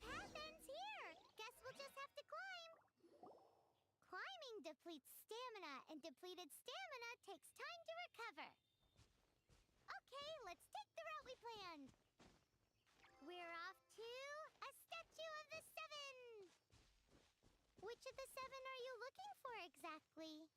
path ends here. Guess we'll just have to climb. Climbing depletes stamina, and depleted stamina takes time to recover. Okay, let's take the route we planned. We're off to a Statue of the Seven. Which of the seven are you looking for exactly?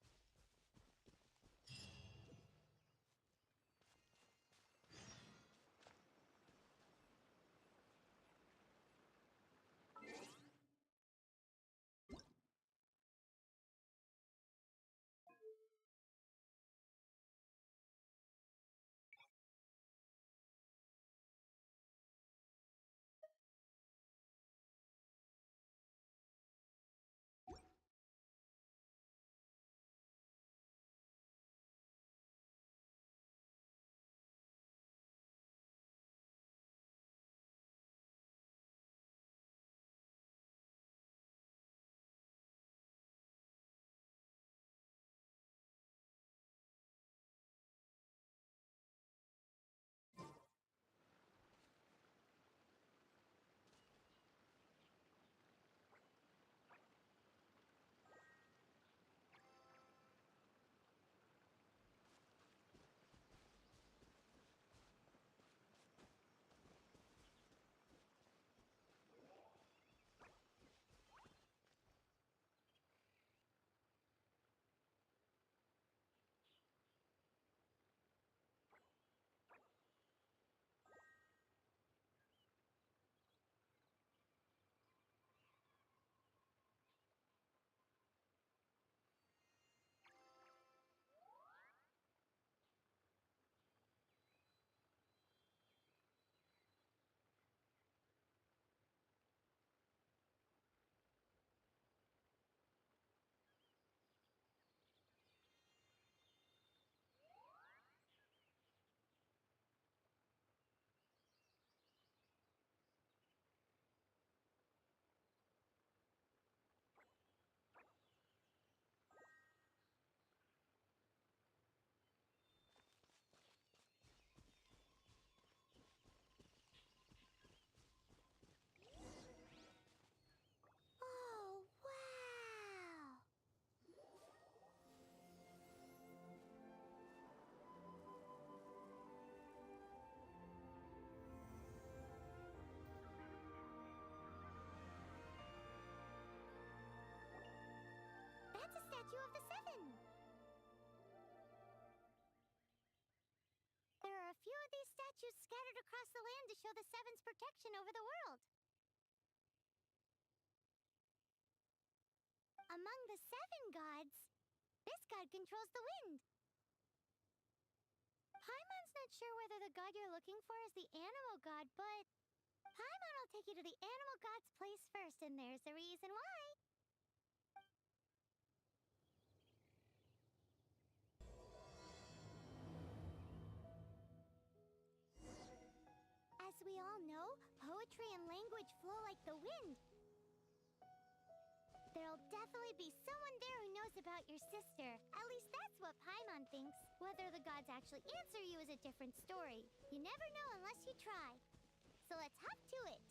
Oh, wow! That's a Statue of the Seven. There are a few of these statues scattered across the land to show the Seven's protection over the world. Among the seven gods, this god controls the wind. Paimon's not sure whether the god you're looking for is the animal god, but Paimon will take you to the animal god's place first, and there's the reason why. As we all know, poetry and language flow like the wind. There'll definitely be someone there who knows about your sister. At least that's what Paimon thinks. Whether the gods actually answer you is a different story. You never know unless you try. So let's hop to it.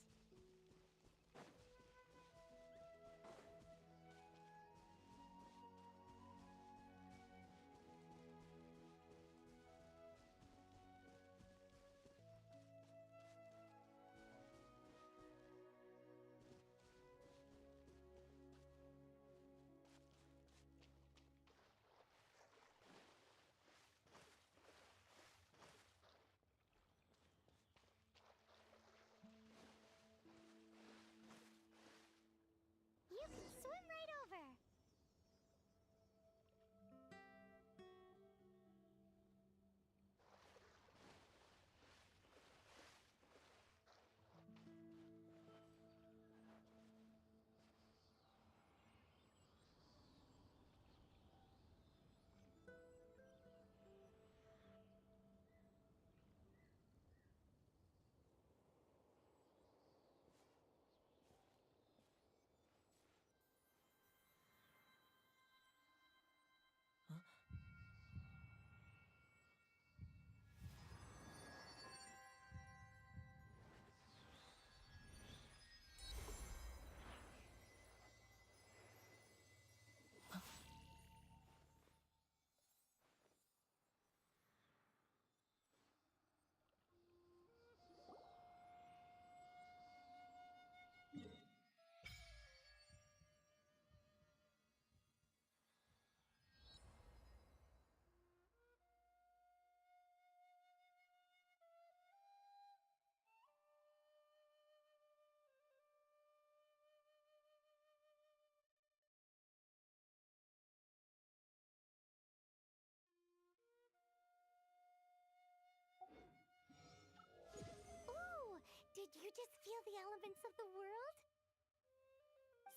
all the elements of the world?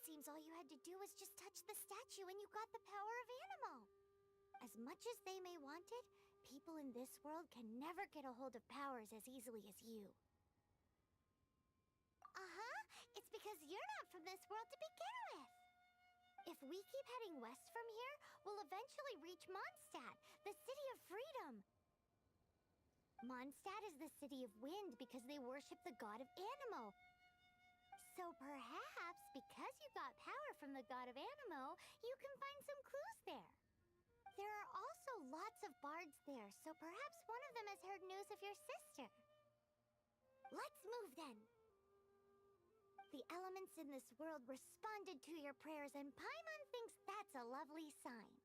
Seems all you had to do was just touch the statue and you got the power of Animo. As much as they may want it, people in this world can never get a hold of powers as easily as you. Uh-huh, it's because you're not from this world to begin with. If we keep heading west from here, we'll eventually reach Mondstadt, the city of freedom. Mondstadt is the city of wind because they worship the god of Animo. So perhaps, because you got power from the god of Animo, you can find some clues there. There are also lots of bards there, so perhaps one of them has heard news of your sister. Let's move then. The elements in this world responded to your prayers, and Paimon thinks that's a lovely sign.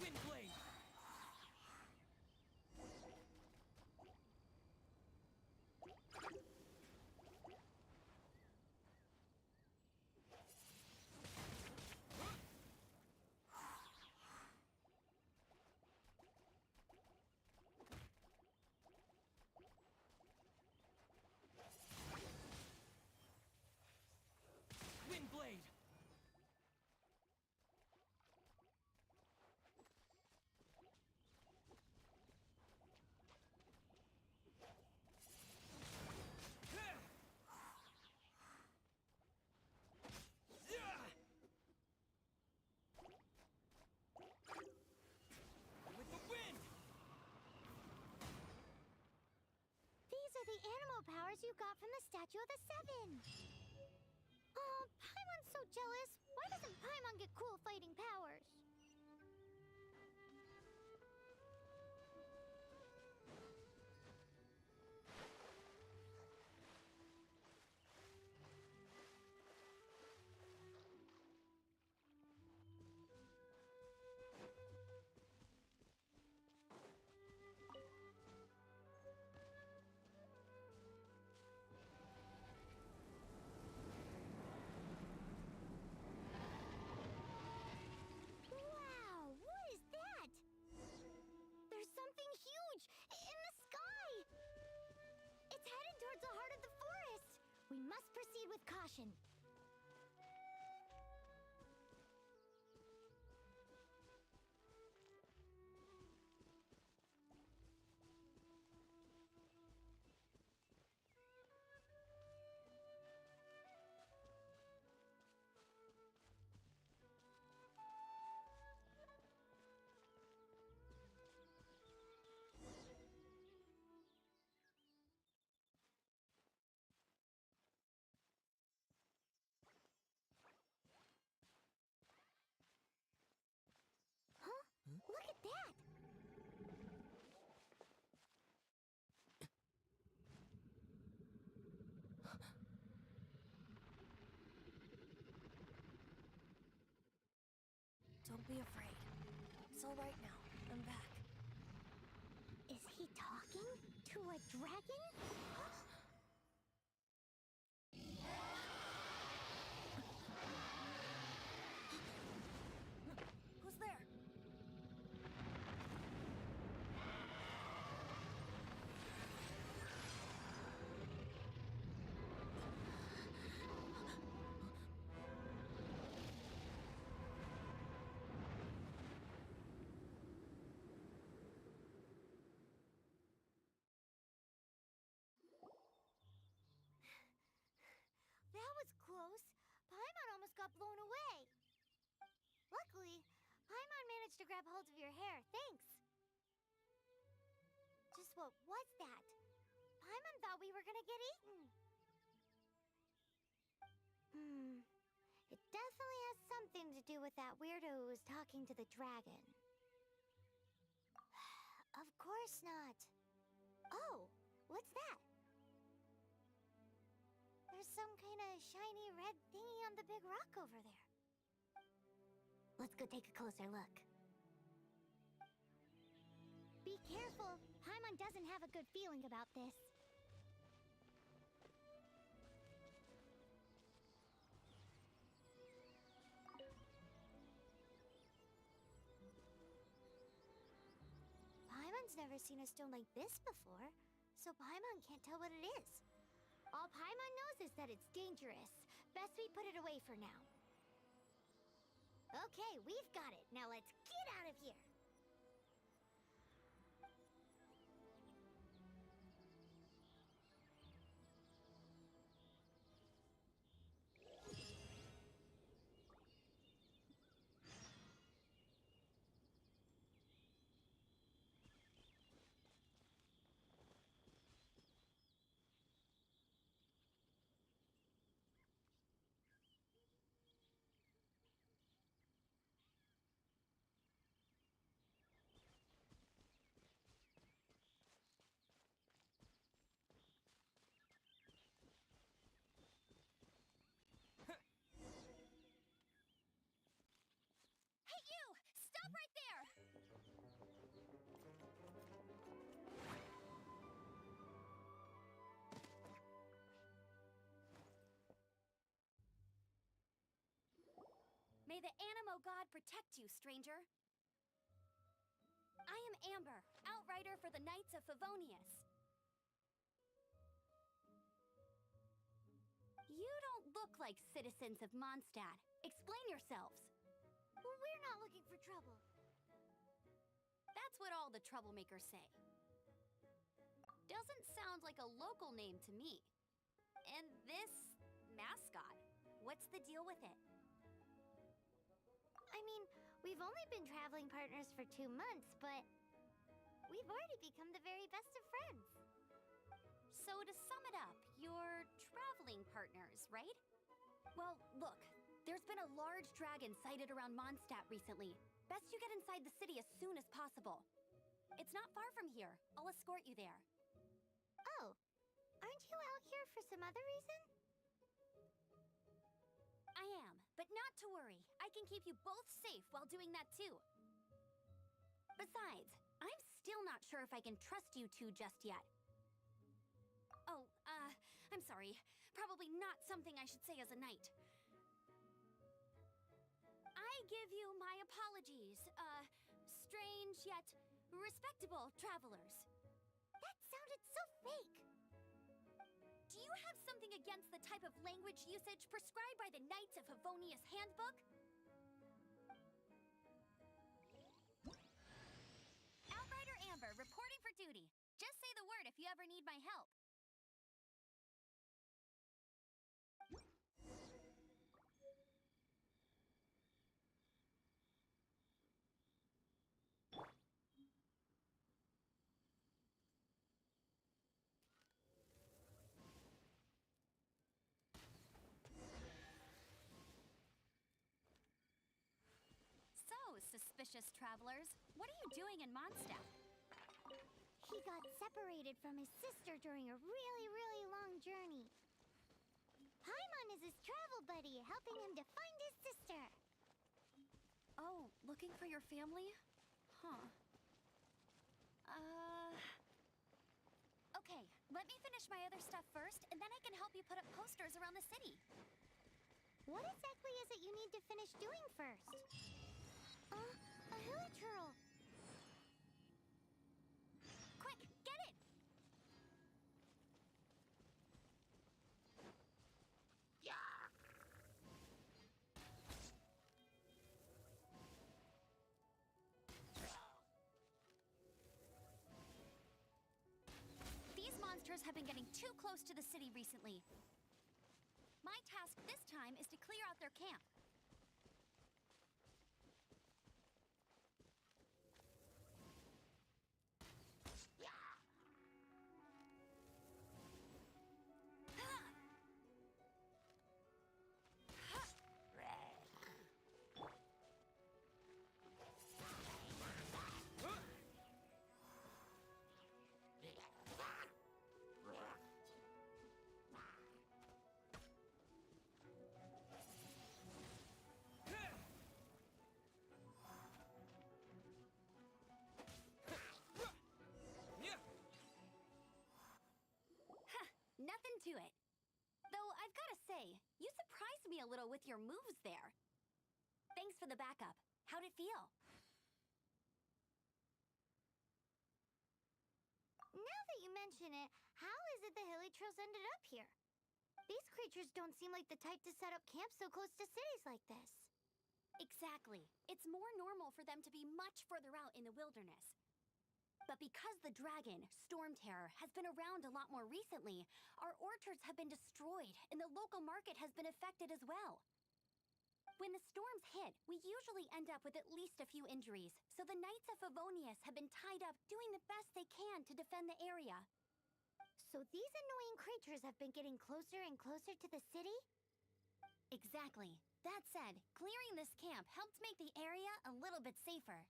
Windblade! Windblade! With the wind! These are the Animo powers you got from the Statue of the Seven. Oh, Paimon's so jealous. Why doesn't Paimon get cool fighting powers? Wow, what is that? There's something huge in the sky. It's headed towards the heart of the forest. We must proceed with caution. Huh? Look at that! Don't be afraid. It's all right now. I'm back. Is he talking to a dragon? Who's there? That was close. Paimon almost got blown away. Luckily, Paimon managed to grab hold of your hair. Thanks. Just what was that? Paimon thought we were gonna get eaten. It definitely has something to do with that weirdo who was talking to the dragon. Of course not. Oh, what's that? There's some kind of shiny red thingy on the big rock over there. Let's go take a closer look. Be careful! Paimon doesn't have a good feeling about this. Paimon's never seen a stone like this before, so Paimon can't tell what it is. All Paimon knows is that it's dangerous. Best we put it away for now. Okay, we've got it. Now let's get out of here. Hey, you! Stop right there! May the Animo God protect you, stranger. I am Amber, outrider for the Knights of Favonius. You don't look like citizens of Mondstadt. Explain yourselves. We're not looking for trouble. That's what all the troublemakers say. Doesn't sound like a local name to me. And this mascot, what's the deal with it? I mean, we've only been traveling partners for 2 months, but we've already become the very best of friends. So to sum it up, you're traveling partners, right? Well, look, there's been a large dragon sighted around Mondstadt recently. Best you get inside the city as soon as possible. It's not far from here. I'll escort you there. Oh, aren't you out here for some other reason? I am, but not to worry. I can keep you both safe while doing that too. Besides, I'm still not sure if I can trust you two just yet. Oh, I'm sorry. Probably not something I should say as a knight. I give you my apologies, strange yet respectable travelers. That sounded so fake. Do you have something against the type of language usage prescribed by the Knights of Favonius Handbook? Outrider Amber, reporting for duty. Just say the word if you ever need my help. So, suspicious travelers, what are you doing in Mondstadt? He got separated from his sister during a really, really long journey. Paimon is his travel buddy, helping him to find his sister. Oh, looking for your family? Huh. Okay, let me finish my other stuff first, and then I can help you put up posters around the city. What exactly is it you need to finish doing first? A hilichurl. Quick, get it! These monsters have been getting too close to the city recently. My task this time is to clear out their camp. to it. Though I've gotta say, you surprised me a little with your moves there. Thanks for the backup. How'd it feel? Now that you mention it, how is it the Hilichurls ended up here? These creatures don't seem like the type to set up camp so close to cities like this. Exactly. It's more normal for them to be much further out in the wilderness. But because the dragon, Storm Terror, has been around a lot more recently, our orchards have been destroyed and the local market has been affected as well. When the storms hit, we usually end up with at least a few injuries, so the Knights of Favonius have been tied up doing the best they can to defend the area. So these annoying creatures have been getting closer and closer to the city? Exactly. That said, clearing this camp helped make the area a little bit safer.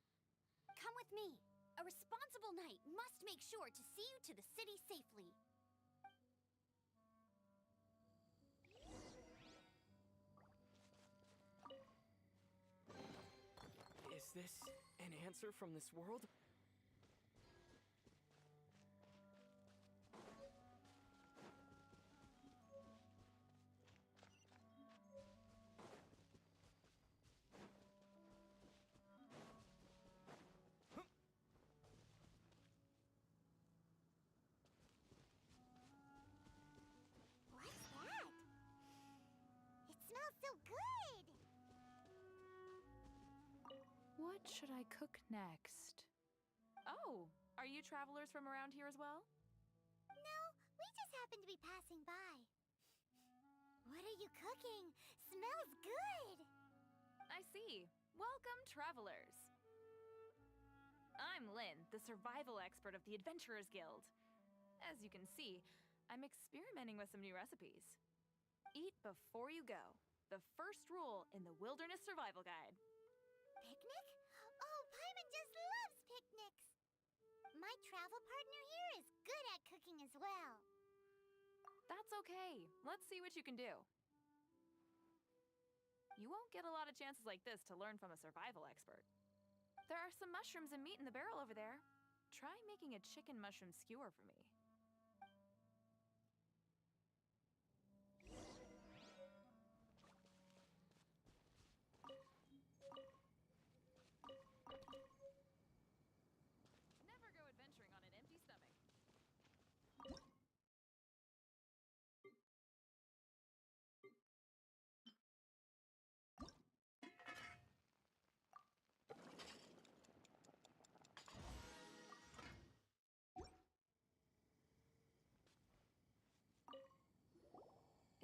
Come with me. A responsible knight must make sure to see you to the city safely. Is this an answer from this world? What's that? It smells so good! What should I cook next? Oh, are you travelers from around here as well? No, we just happen to be passing by. What are you cooking? Smells good! I see. Welcome, travelers. I'm Lynn, the survival expert of the Adventurers Guild. As you can see, I'm experimenting with some new recipes. Eat before you go. The first rule in the Wilderness Survival Guide. Picnic? Oh, Paimon just loves picnics! My travel partner here is good at cooking as well. That's okay. Let's see what you can do. You won't get a lot of chances like this to learn from a survival expert. There are some mushrooms and meat in the barrel over there. Try making a chicken mushroom skewer for me. Never go adventuring on an empty stomach.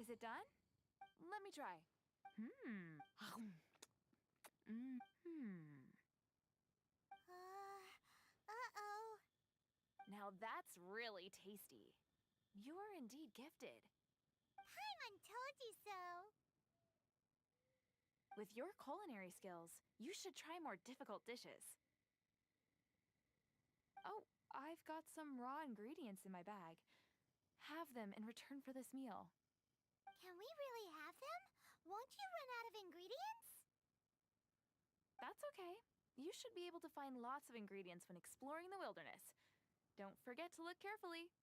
Is it done? Let me try. Uh-oh. Now that's really tasty. You're indeed gifted. Paimon told you so. With your culinary skills, you should try more difficult dishes. Oh, I've got some raw ingredients in my bag. Have them in return for this meal. Can we really have them? Won't you run out of ingredients? That's okay. You should be able to find lots of ingredients when exploring the wilderness. Don't forget to look carefully.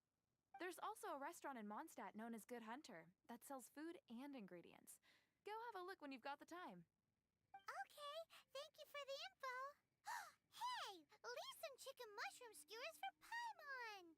There's also a restaurant in Mondstadt known as Good Hunter that sells food and ingredients. Go have a look when you've got the time. Okay, thank you for the info. Hey, leave some chicken mushroom skewers for Paimon.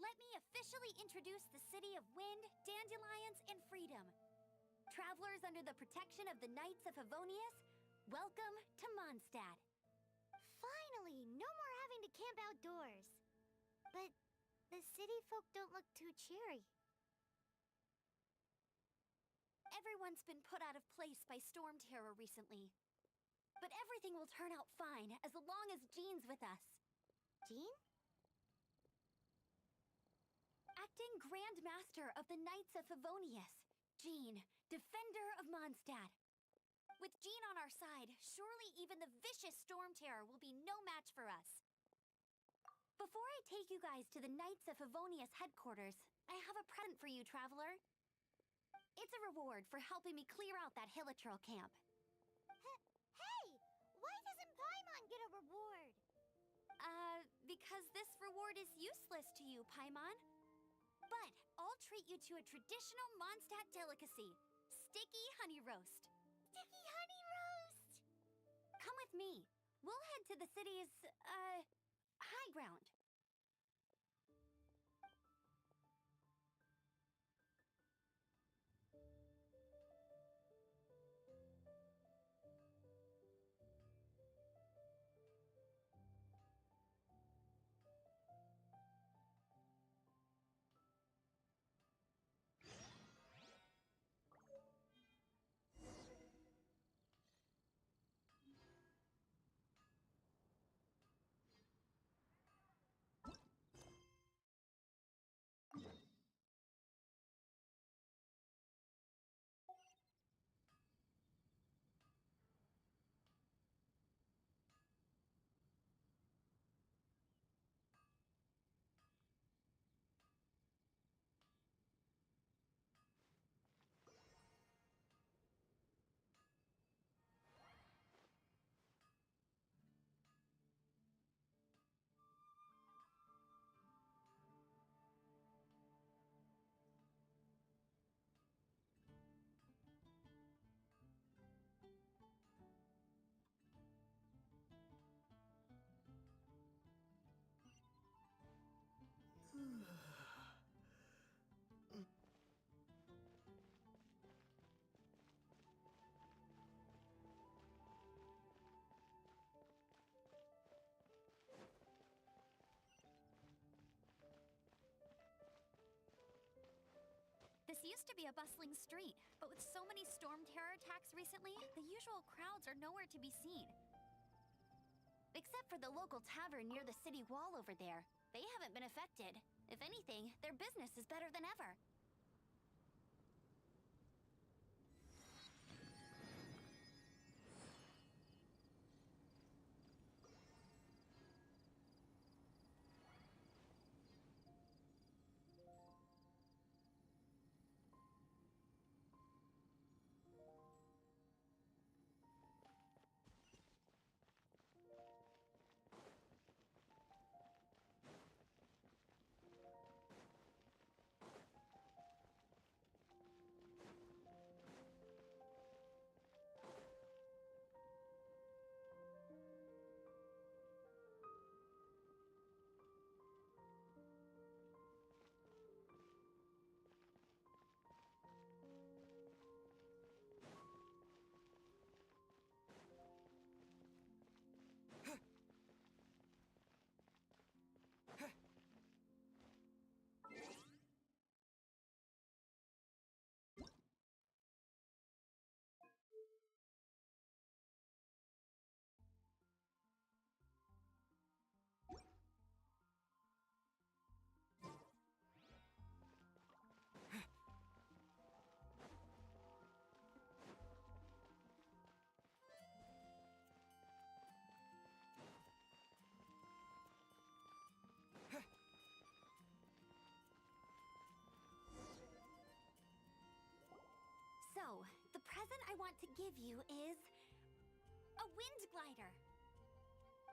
let me officially introduce the city of wind, dandelions, and freedom. Travelers under the protection of the Knights of Favonius, welcome to Mondstadt. Finally, no more having to camp outdoors. But the city folk don't look too cheery. Everyone's been put out of place by storm terror recently. But everything will turn out fine as long as Jean's with us. Jean? Acting Grand Master of the Knights of Favonius, Jean, Defender of Mondstadt. With Jean on our side, surely even the vicious storm terror will be no match for us. Before I take you guys to the Knights of Favonius headquarters, I have a present for you, Traveler. It's a reward for helping me clear out that Hilichurl camp. Hey! Why doesn't Paimon get a reward? Because this reward is useless to you, Paimon. But I'll treat you to a traditional Mondstadt delicacy, sticky honey roast. Sticky honey roast! Come with me. We'll head to the city's, high ground. This used to be a bustling street, but with so many storm terror attacks recently, the usual crowds are nowhere to be seen. Except for the local tavern near the city wall over there. They haven't been affected. If anything, their business is better than ever. So, the present I want to give you is a wind glider.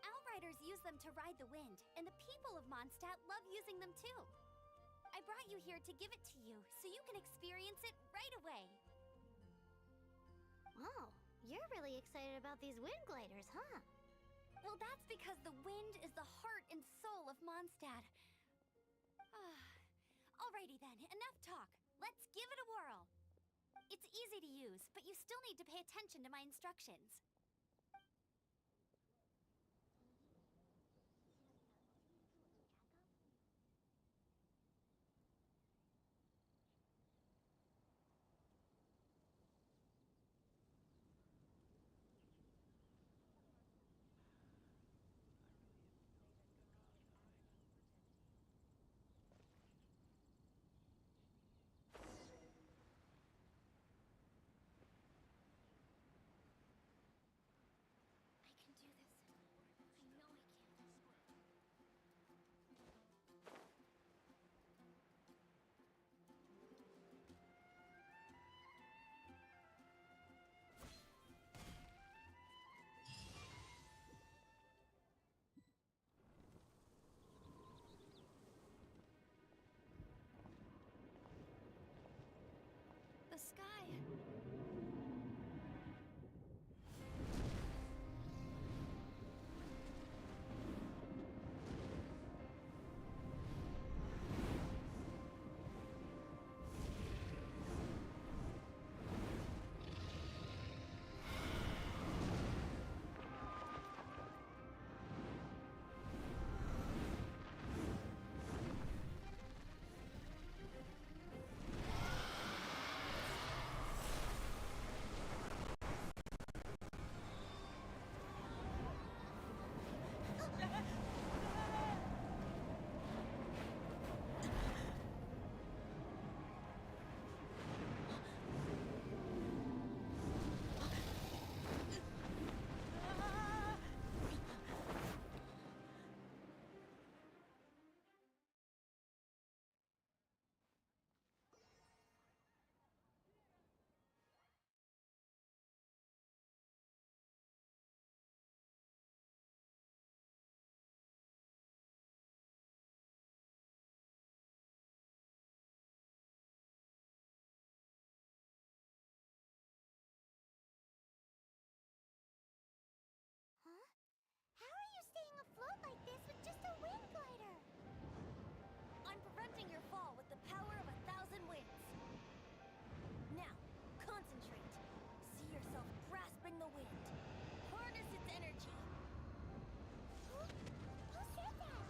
Outriders use them to ride the wind, and the people of Mondstadt love using them too. I brought you here to give it to you, so you can experience it right away. Wow, you're really excited about these wind gliders, huh? Well, that's because the wind is the heart and soul of Mondstadt. Alrighty then, enough talk. Let's give it a whirl. It's easy to use, but you still need to pay attention to my instructions. I can do this. I know I can. The sky. Huh? How are you staying afloat like this with just a wind glider? I'm preventing your fall with the power of 1,000 winds. Now, concentrate. See yourself grasping the wind. Harness its energy. Who said that?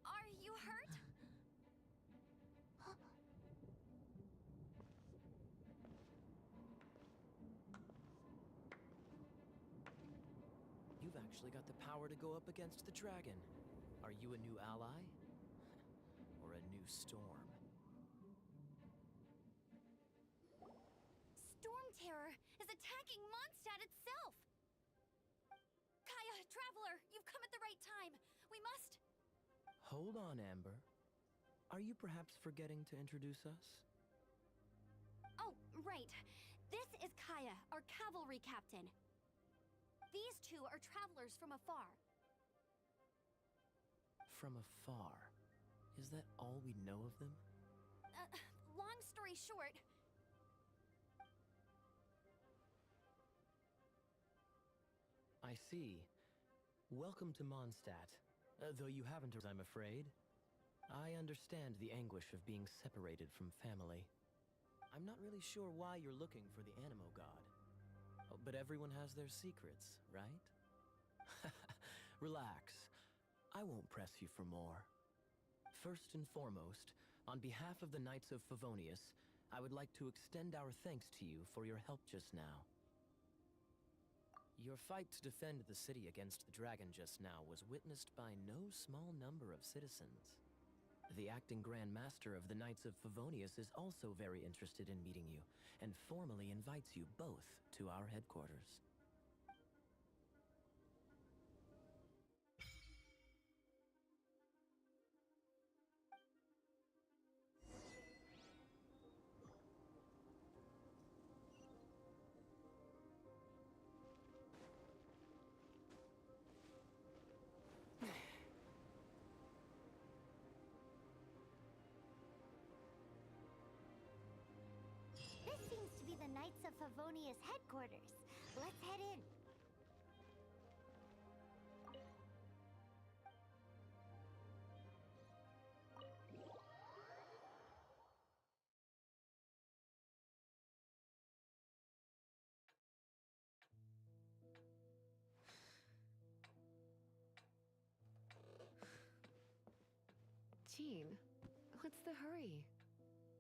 Are you hurt? You've actually got the power to go up against the dragon. Are you a new ally? Or a new storm? Storm Terror is a attacking Mondstadt itself! Kaya, Traveler, you've come at the right time. We must... Hold on, Amber. Are you perhaps forgetting to introduce us? Oh, right. This is Kaya, our cavalry captain. These two are travelers from afar. From afar. Is that all we know of them? Long story short... I see. Welcome to Mondstadt. Though you haven't, I'm afraid. I understand the anguish of being separated from family. I'm not really sure why you're looking for the Animo God. Oh, but everyone has their secrets, right? Relax. I won't press you for more. First and foremost, on behalf of the Knights of Favonius, I would like to extend our thanks to you for your help just now. Your fight to defend the city against the dragon just now was witnessed by no small number of citizens. The acting Grand Master of the Knights of Favonius is also very interested in meeting you, and formally invites you both to our headquarters. This seems to be the Knights of Favonius headquarters. Let's head in. Jean, what's the hurry?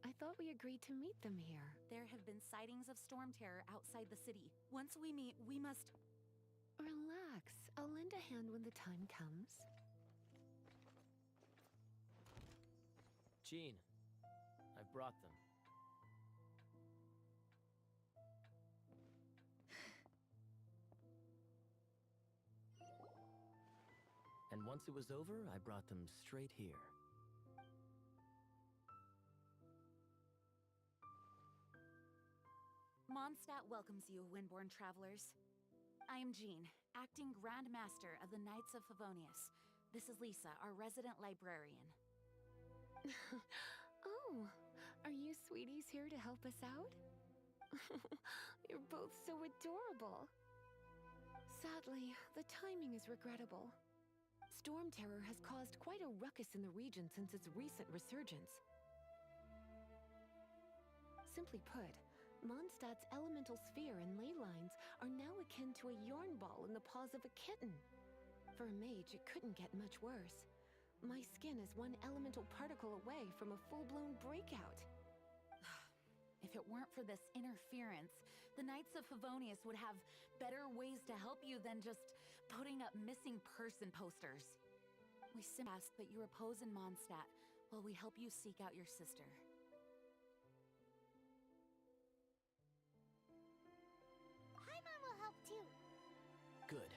I thought we agreed to meet them here. There have been sightings of storm terror outside the city. Once we meet, we must... Relax. I'll lend a hand when the time comes. Jean, I've brought them. And once it was over, I brought them straight here. Mondstadt welcomes you, Windborn travelers. I am Jean, acting Grand Master of the Knights of Favonius. This is Lisa, our resident librarian. Oh, are you sweeties here to help us out? You're both so adorable. Sadly, the timing is regrettable. Storm terror has caused quite a ruckus in the region since its recent resurgence. Simply put, Mondstadt's elemental sphere and ley lines are now akin to a yarn ball in the paws of a kitten. For a mage, it couldn't get much worse. My skin is one elemental particle away from a full-blown breakout. If it weren't for this interference, the Knights of Favonius would have better ways to help you than just putting up missing person posters. We simply ask that you repose in Mondstadt while we help you seek out your sister. Paimon will help too. Good.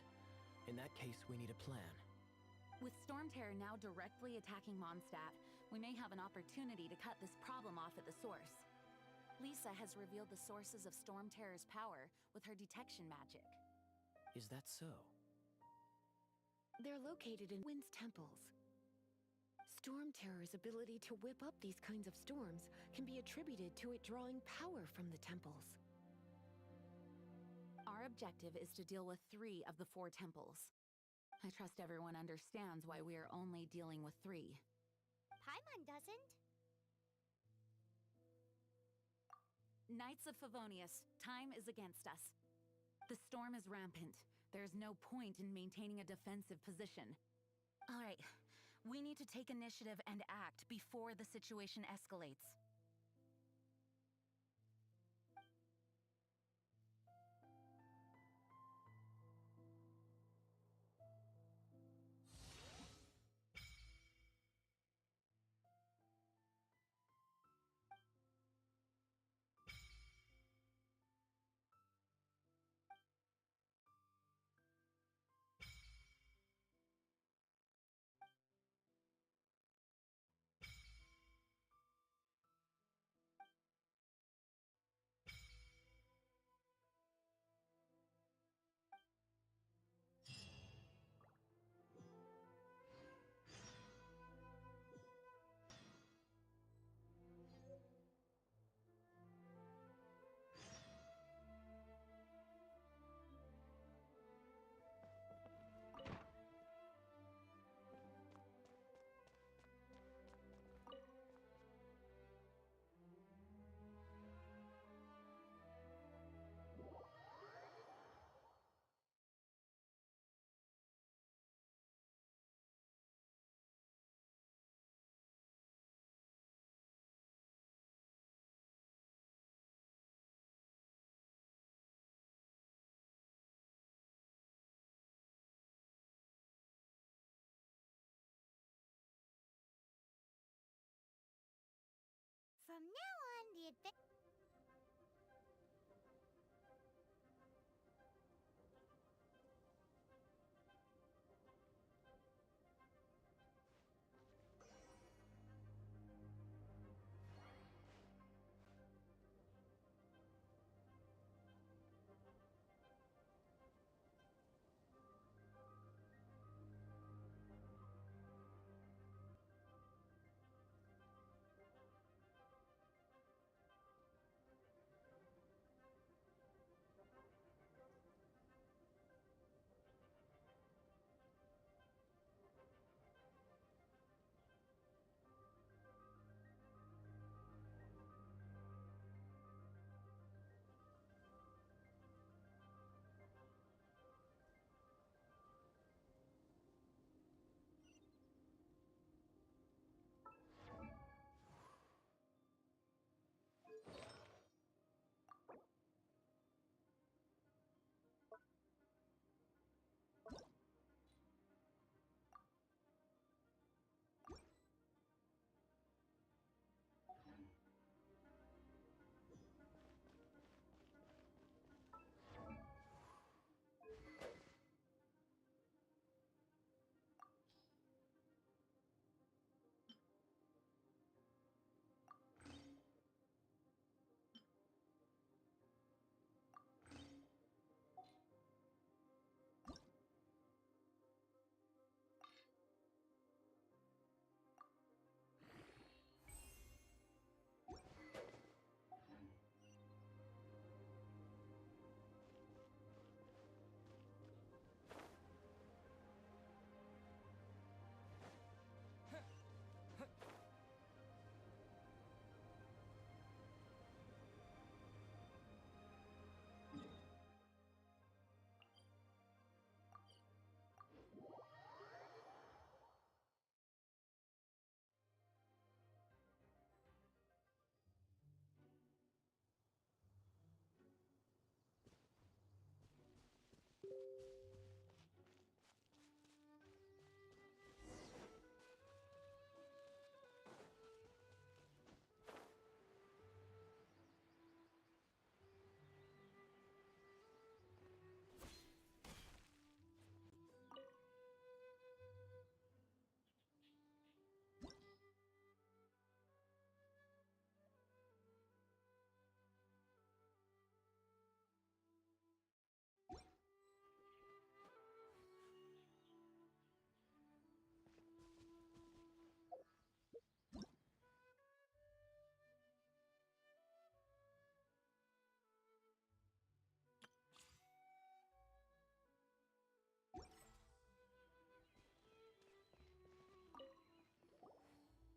In that case, we need a plan. With Storm Terror now directly attacking Mondstadt, we may have an opportunity to cut this problem off at the source. Lisa has revealed the sources of Storm Terror's power with her detection magic. Is that so? They're located in Wind's temples. Storm Terror's ability to whip up these kinds of storms can be attributed to it drawing power from the temples. Our objective is to deal with 3 of the 4 temples. I trust everyone understands why we are only dealing with 3. Paimon doesn't. Knights of Favonius, time is against us. The storm is rampant. There's no point in maintaining a defensive position. All right, we need to take initiative and act before the situation escalates. From now on, the adventure.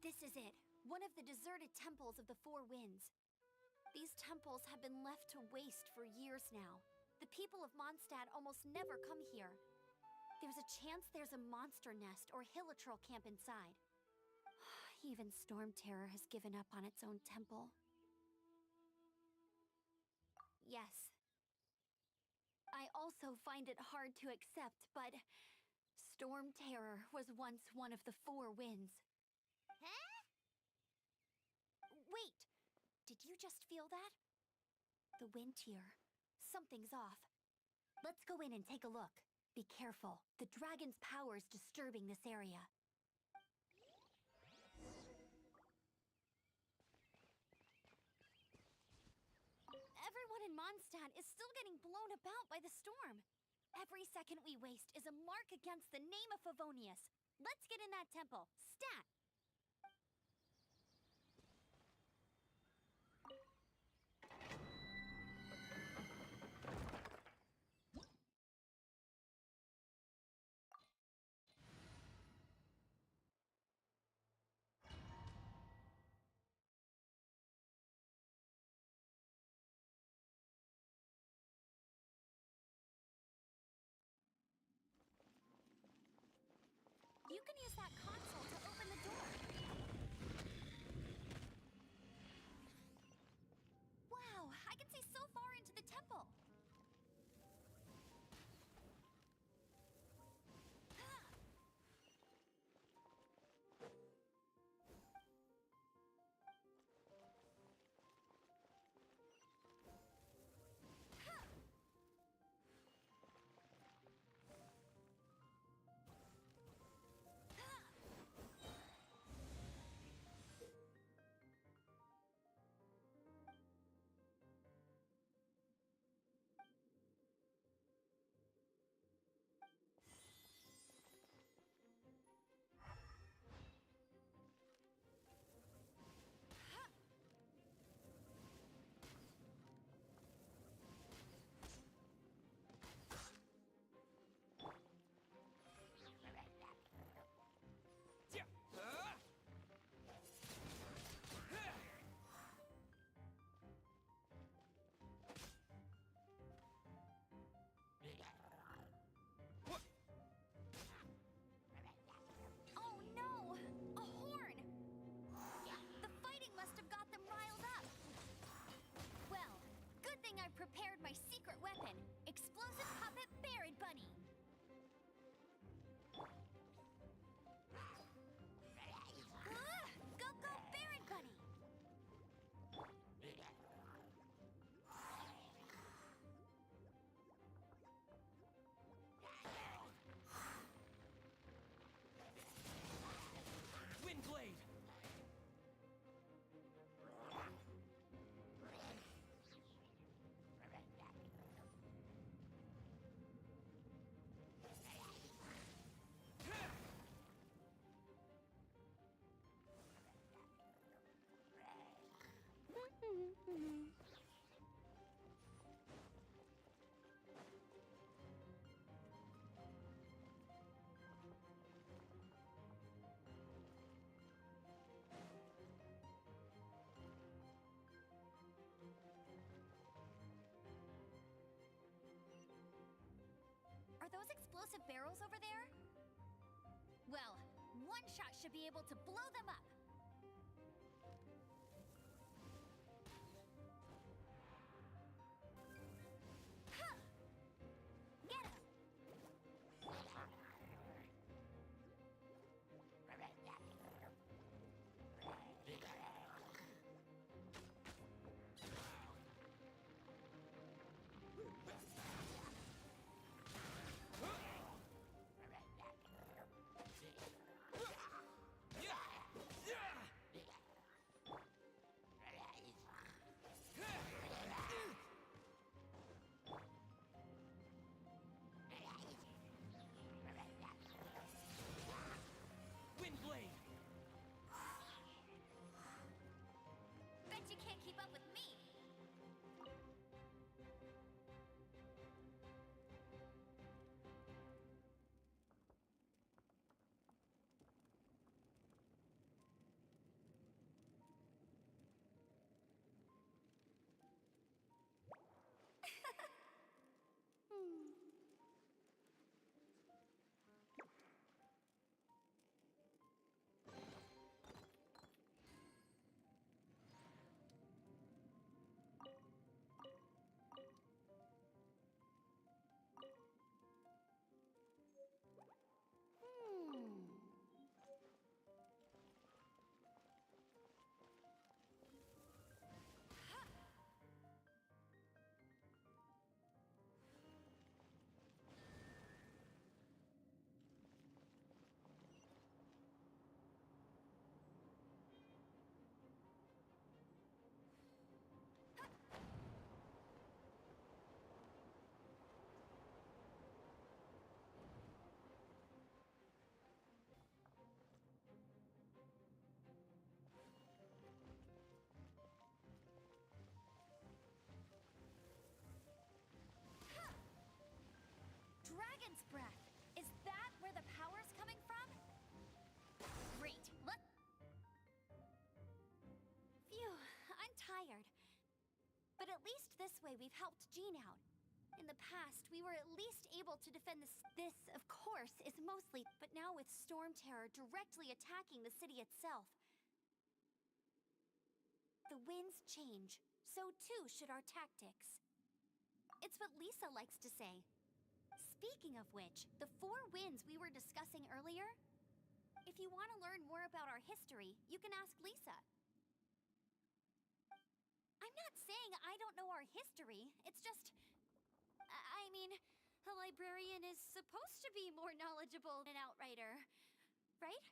This is it. One of the deserted temples of the Four Winds. These temples have been left to waste for years now. The people of Mondstadt almost never come here. There's a chance there's a monster nest or hilitrol camp inside. Even Storm Terror has given up on its own temple. Yes. I also find it hard to accept, but Storm Terror was once one of the Four Winds. Huh? Wait! Did you just feel that? The wind here. Something's off. Let's go in and take a look. Be careful. The dragon's power is disturbing this area. Everyone in Mondstadt is still getting blown about by the storm. Every second we waste is a mark against the name of Favonius. Let's get in that temple. Stat! You can use that console to open the door. Wow, I can see so far into the temple. of barrels over there? Well, one shot should be able to blow them up. Huh! Get him! Windblade! Bet you can't keep up with me. Dragon's breath! Is that where the power's coming from? Great, Phew, I'm tired. But at least this way we've helped Jean out. In the past, we were at least able to defend this. This, of course, is mostly, but now with Storm Terror directly attacking the city itself. The winds change, so too should our tactics. It's what Lisa likes to say. Speaking of which, the 4 winds we were discussing earlier, if you want to learn more about our history, you can ask Lisa. I'm not saying I don't know our history, it's just... I mean, a librarian is supposed to be more knowledgeable than an outrider, right?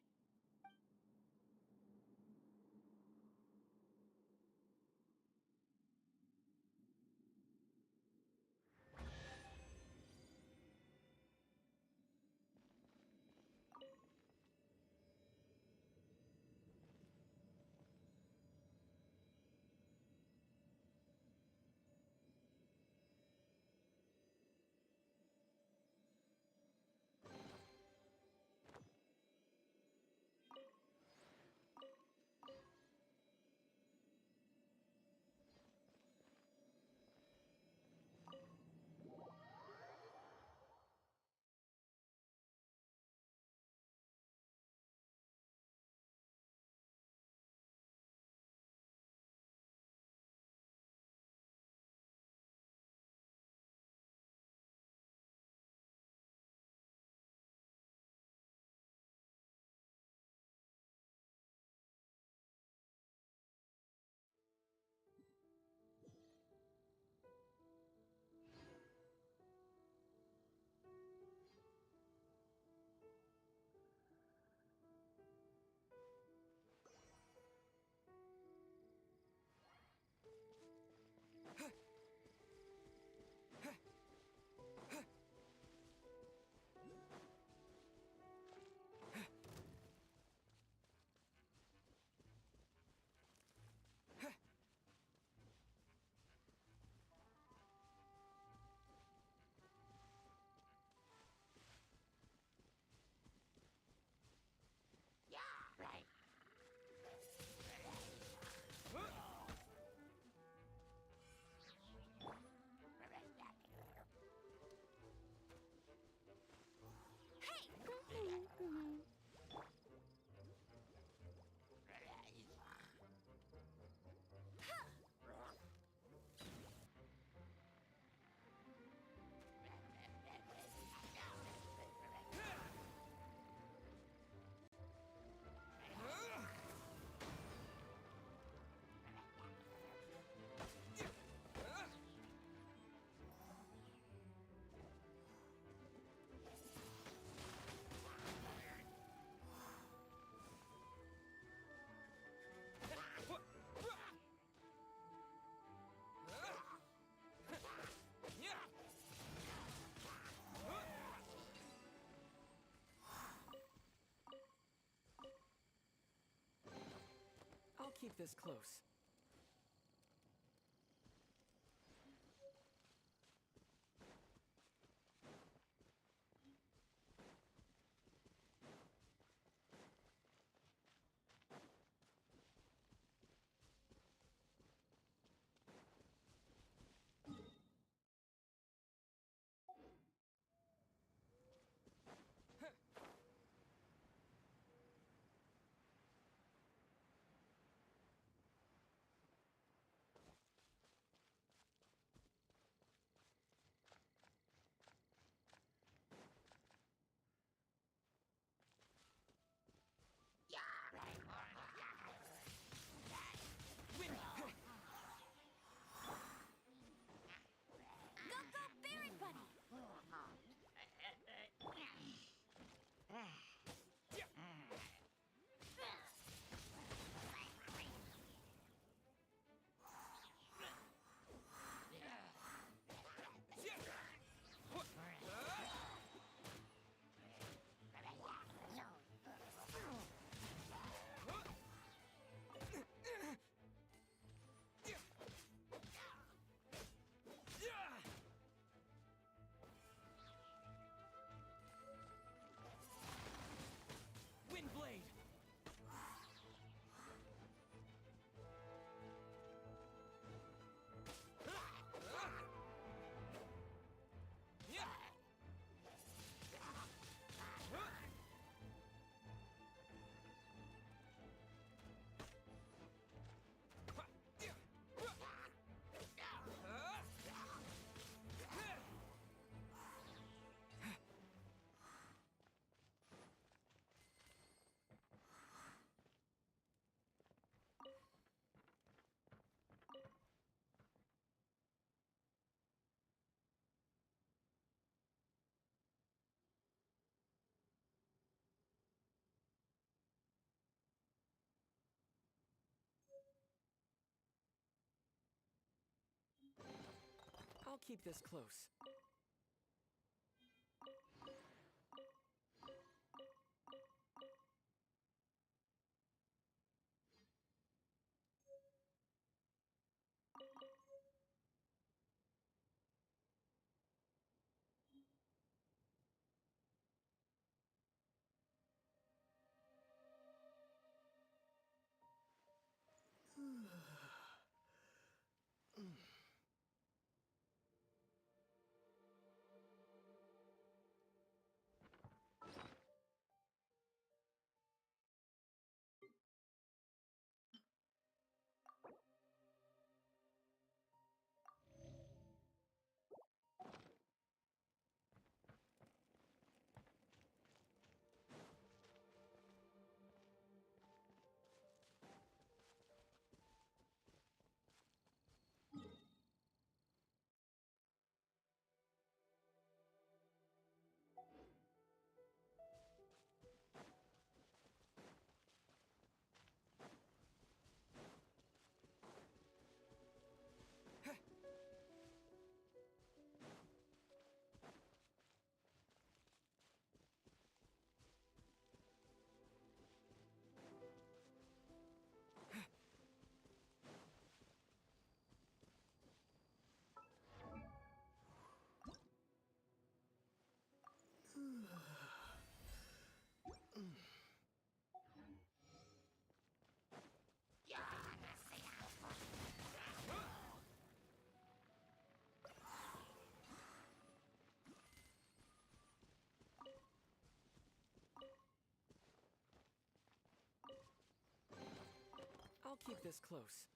keep this close. Go, go, Baron Bunny! Windblade! I'll keep this close. I'll keep this close.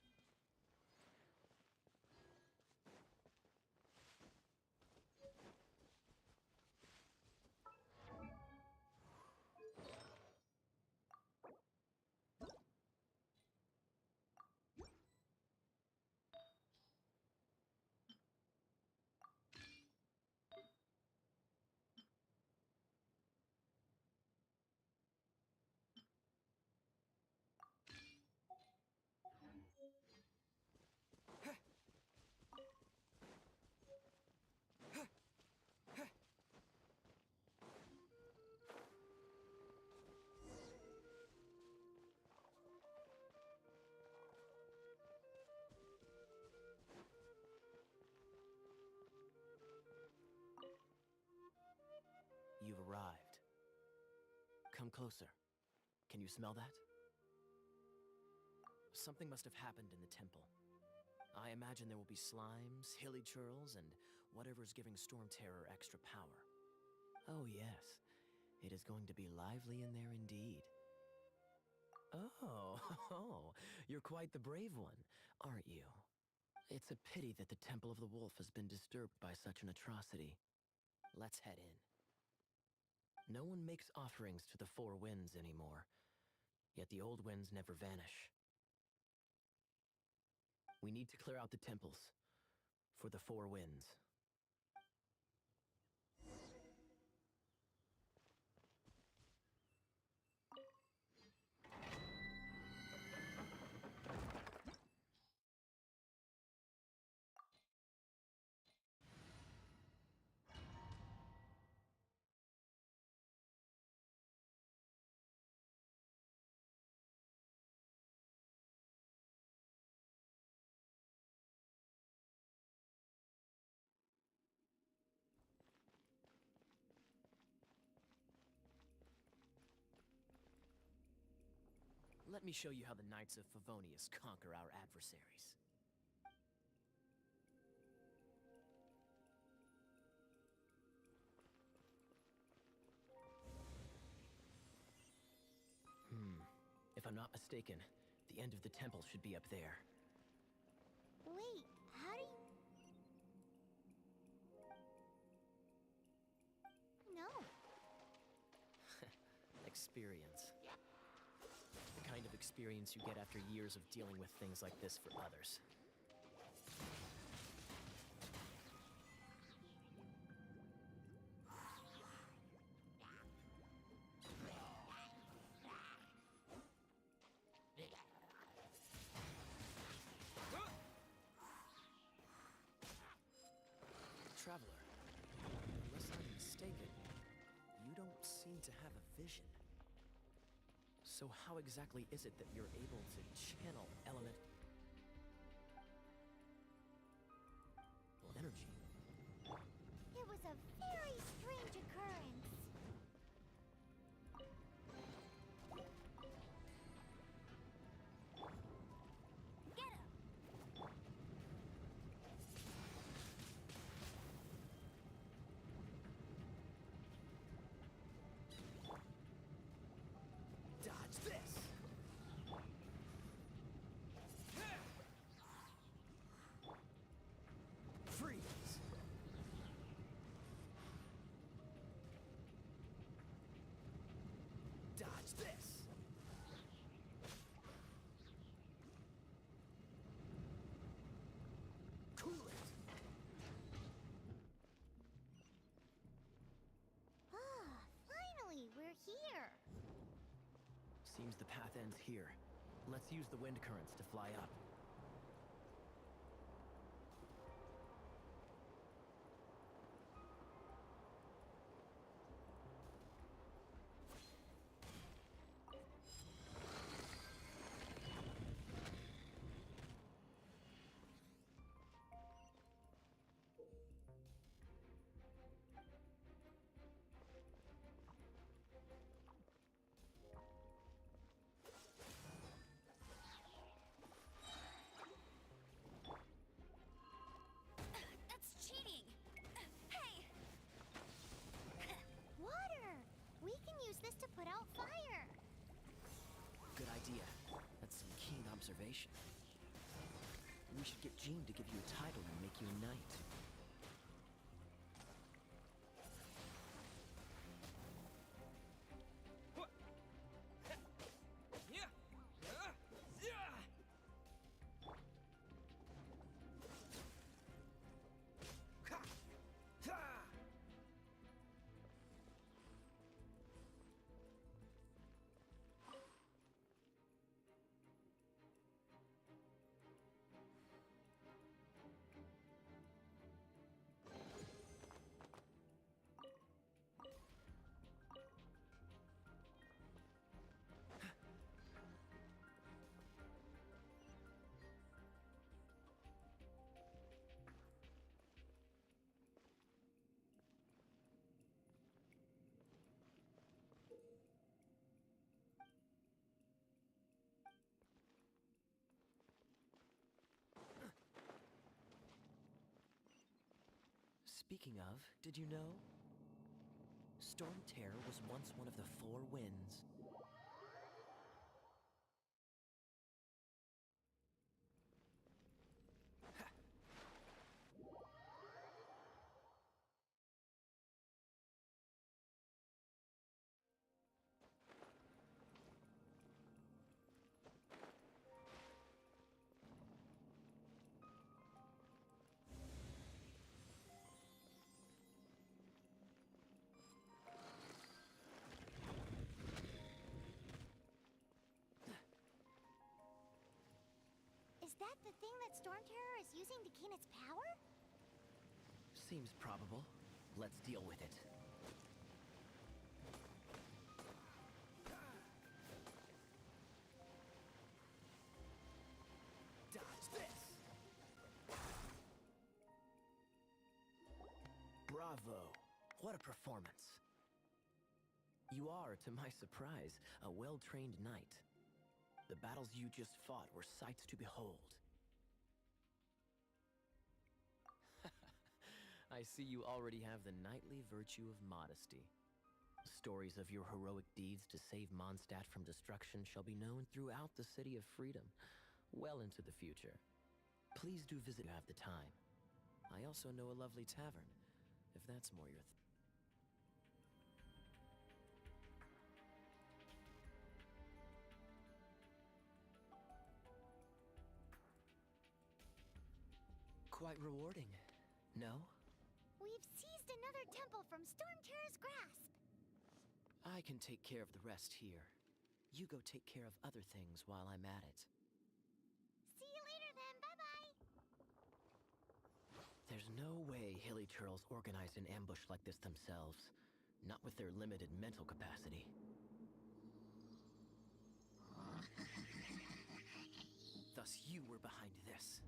Come closer. Can you smell that? Something must have happened in the temple. I imagine there will be slimes, hilly churls, and whatever's giving Storm Terror extra power. Oh yes, it is going to be lively in there indeed. Oh, you're quite the brave one, aren't you? It's a pity that the Temple of the Wolf has been disturbed by such an atrocity. Let's head in. No one makes offerings to the Four Winds anymore, yet the old winds never vanish. We need to clear out the temples for the Four Winds. Let me show you how the Knights of Favonius conquer our adversaries. If I'm not mistaken, the end of the temple should be up there. Wait, how do you... No. Experience. The kind of experience you get after years of dealing with things like this for others. Traveler, unless I'm mistaken, you don't seem to have a vision. So how exactly is it that you're able to channel element... energy? It was a very strange occurrence. Get him! Dodge this! Freeze! Dodge this! Cool it! Finally, we're here. Seems the path ends here. Let's use the wind currents to fly up. That's cheating! Hey! Water! We can use this to put out fire. Good idea. That's some keen observation. We should get Jean to give you a title and make you a knight. Speaking of, did you know? Storm Terror was once one of the Four Winds. Is that the thing that Storm Terror is using to gain its power? Seems probable. Let's deal with it. Dodge this! Bravo! What a performance! You are, to my surprise, a well-trained knight. The battles you just fought were sights to behold. I see you already have the knightly virtue of modesty. Stories of your heroic deeds to save Mondstadt from destruction shall be known throughout the City of Freedom, well into the future. Please do visit if you have the time. I also know a lovely tavern, if that's more your Quite rewarding, no? We've seized another temple from Storm Terror's grasp. I can take care of the rest here. You go take care of other things while I'm at it. See you later then, bye-bye. There's no way Hilly Turtles organized an ambush like this themselves. Not with their limited mental capacity. Thus you were behind this.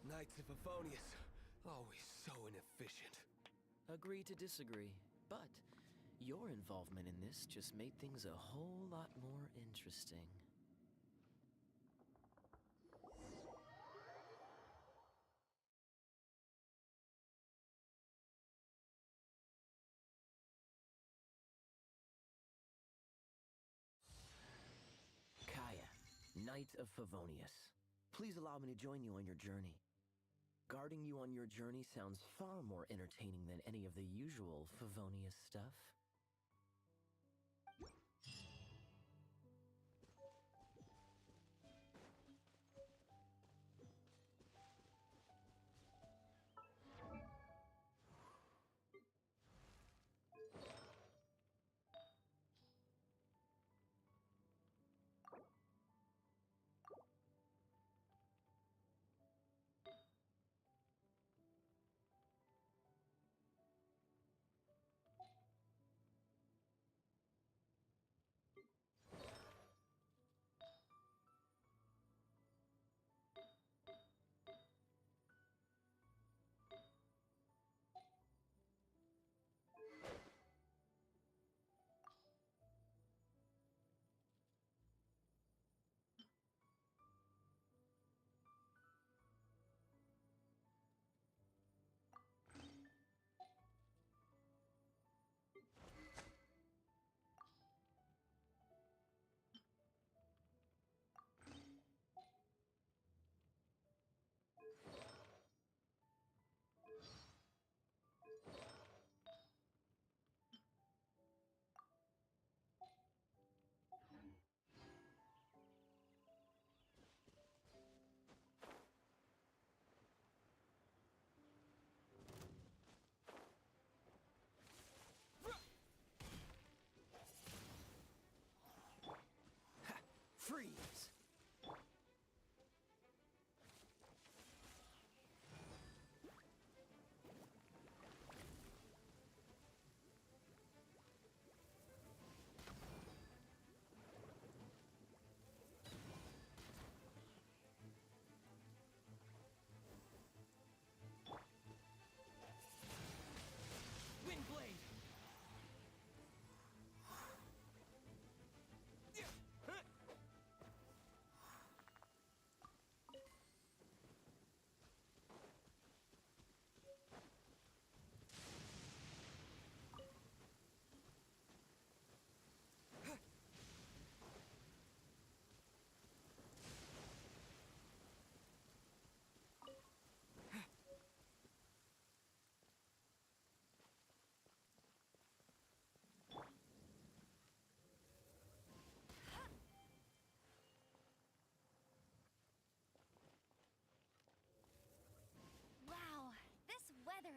Knights of Favonius, always so inefficient. Agree to disagree, but your involvement in this just made things a whole lot more interesting. Kaya, Knight of Favonius. Please allow me to join you on your journey. Guarding you on your journey sounds far more entertaining than any of the usual Favonius stuff.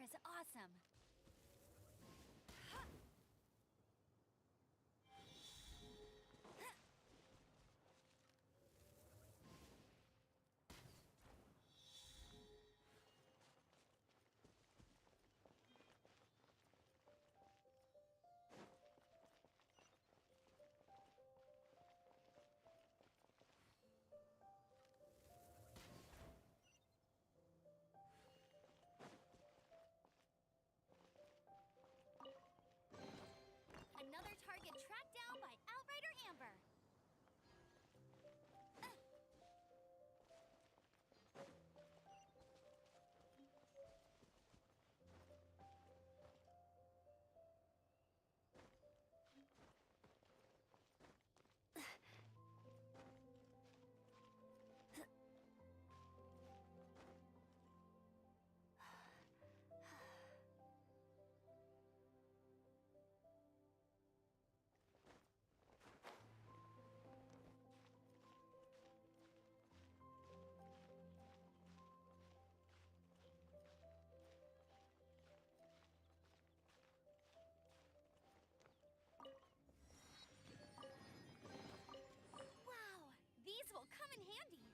is awesome. Another target tracked down by Outrider Amber. Wow, these will come in handy.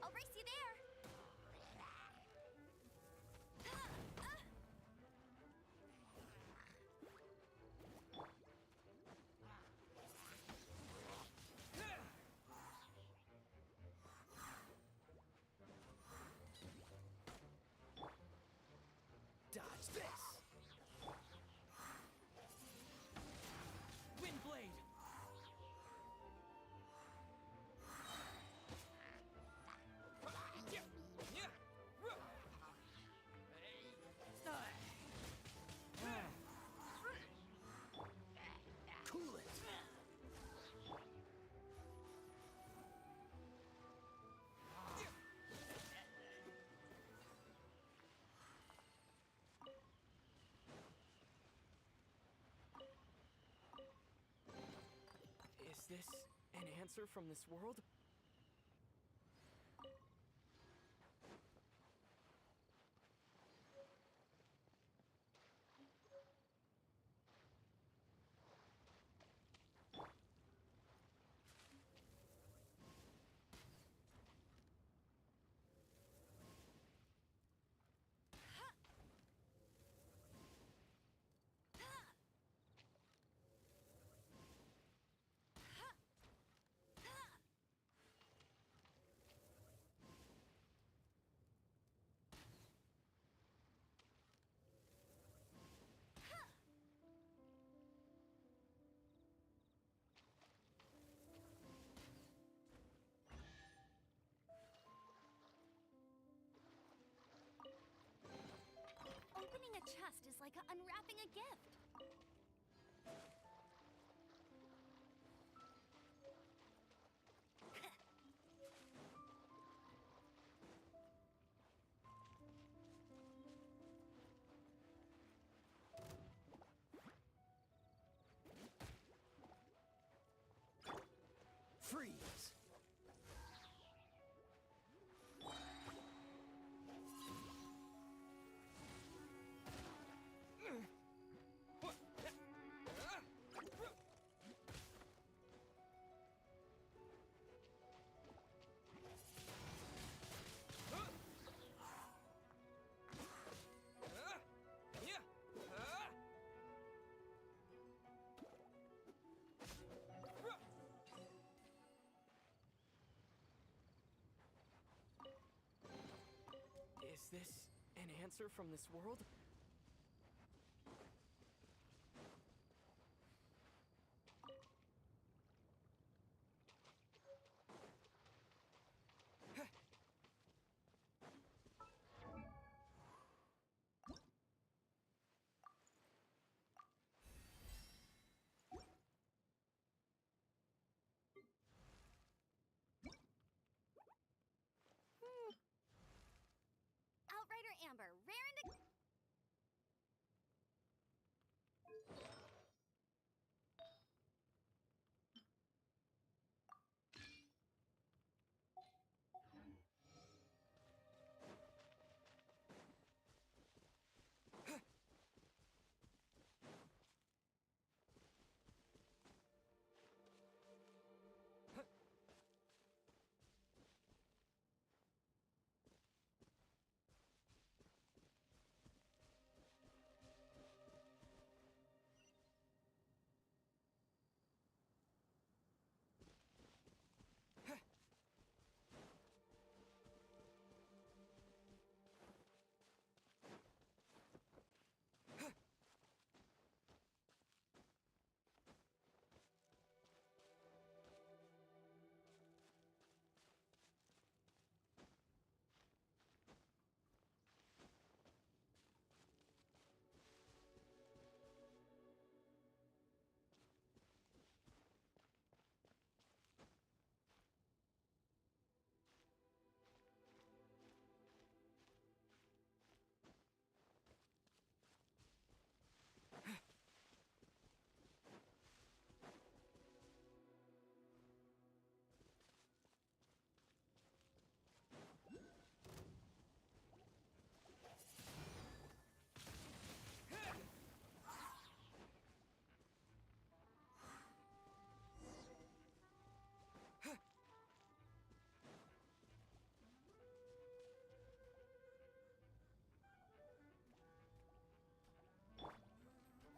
I'll race you there. Dodge this! Windblade! Cool it! Is this an answer from this world? Opening a chest is like unwrapping a gift. Freeze! Is this an answer from this world? Outrider Amber, rare and...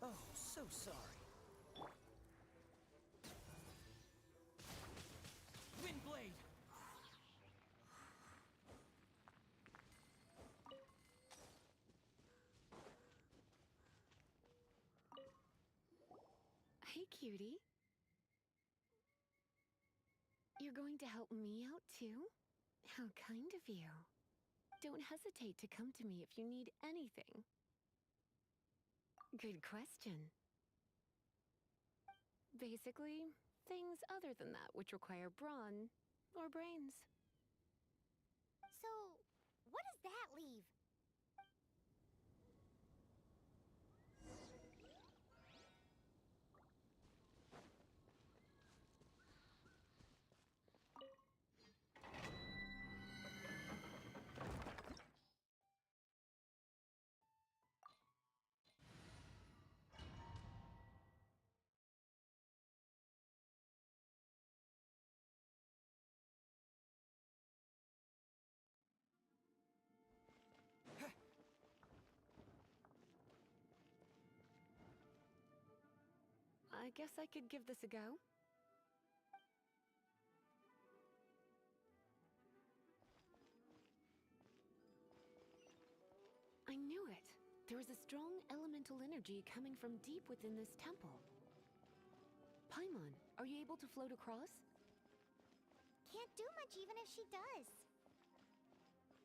Oh, so sorry. Windblade! Hey, cutie. You're going to help me out too? How kind of you. Don't hesitate to come to me if you need anything. Good question. Basically, things other than that which require brawn or brains. So, what does that leave? I guess I could give this a go. I knew it. There is a strong elemental energy coming from deep within this temple. Paimon, are you able to float across? Can't do much even if she does.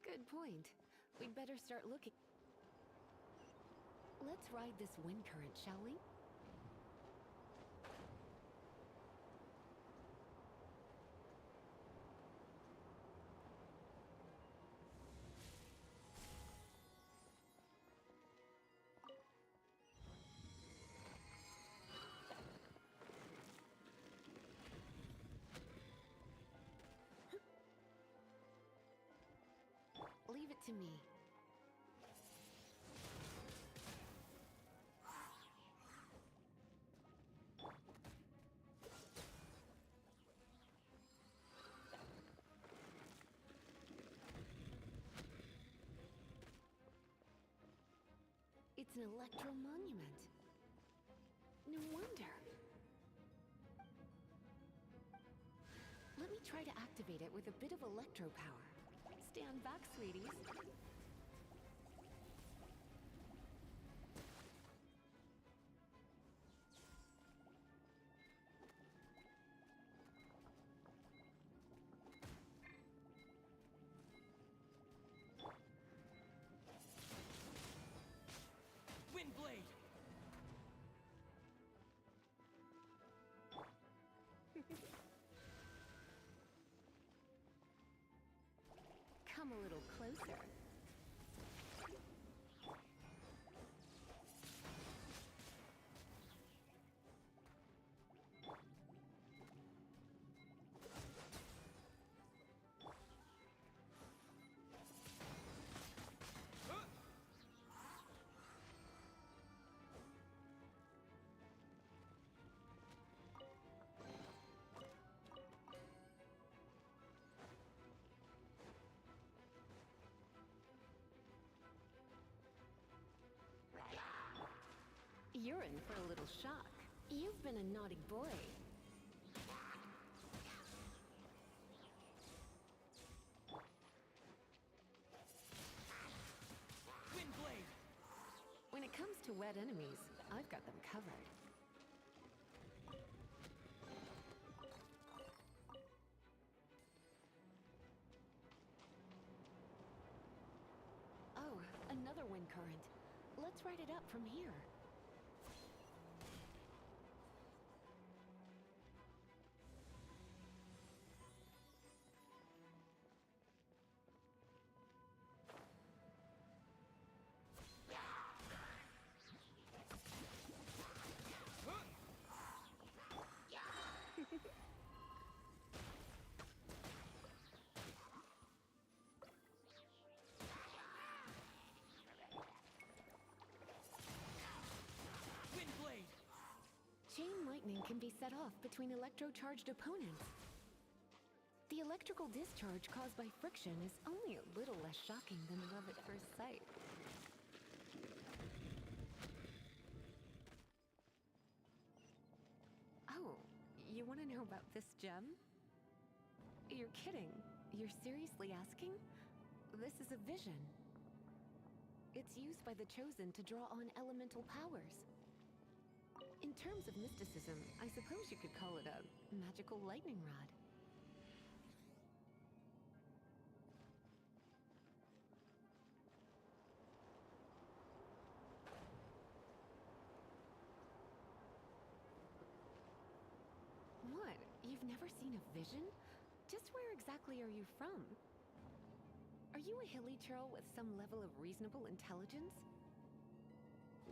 Good point. We'd better start looking. Let's ride this wind current, shall we? Leave it to me. It's an electro monument. No wonder. Let me try to activate it with a bit of electro power. Stand back, sweeties. come a little closer. You're in for a little shock. You've been a naughty boy. Wind blade! When it comes to wet enemies, I've got them covered. Oh, another wind current. Let's ride it up from here. Wind blade! Chain lightning can be set off between electro-charged opponents. The electrical discharge caused by friction is only a little less shocking than love at first sight. Oh, you want to know about this gem? You're kidding. You're seriously asking? This is a vision. It's used by the Chosen to draw on elemental powers. In terms of mysticism, I suppose you could call it a magical lightning rod. What? You've never seen a vision? Just where exactly are you from? Are you a hilichurl with some level of reasonable intelligence?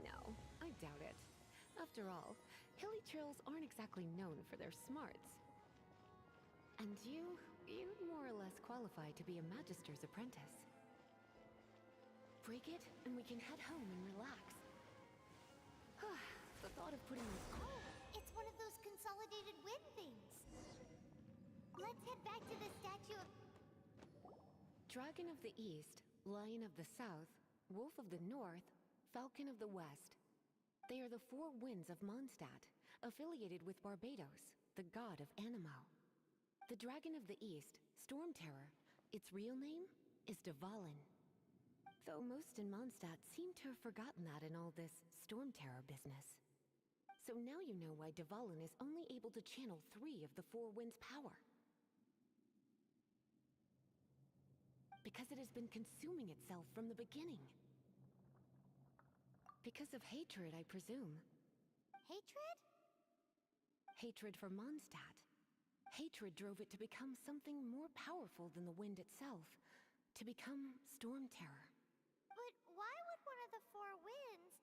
No, I doubt it. After all, hilichurls aren't exactly known for their smarts. And you'd more or less qualify to be a Magister's apprentice. Break it, and we can head home and relax. The thought of putting on... Oh, it's one of those consolidated wind things. Let's head back to the statue of... Dragon of the East, Lion of the South, Wolf of the North, Falcon of the West. They are the four winds of Mondstadt, affiliated with Barbados, the god of Anemo. The Dragon of the East, Storm Terror, its real name is Dvalin. Though most in Mondstadt seem to have forgotten that in all this Storm Terror business. So now you know why Dvalin is only able to channel 3 of the four winds' power. Because it has been consuming itself from the beginning. Because of hatred, I presume. Hatred? Hatred for Mondstadt. Hatred drove it to become something more powerful than the wind itself. To become Storm Terror. But why would one of the four winds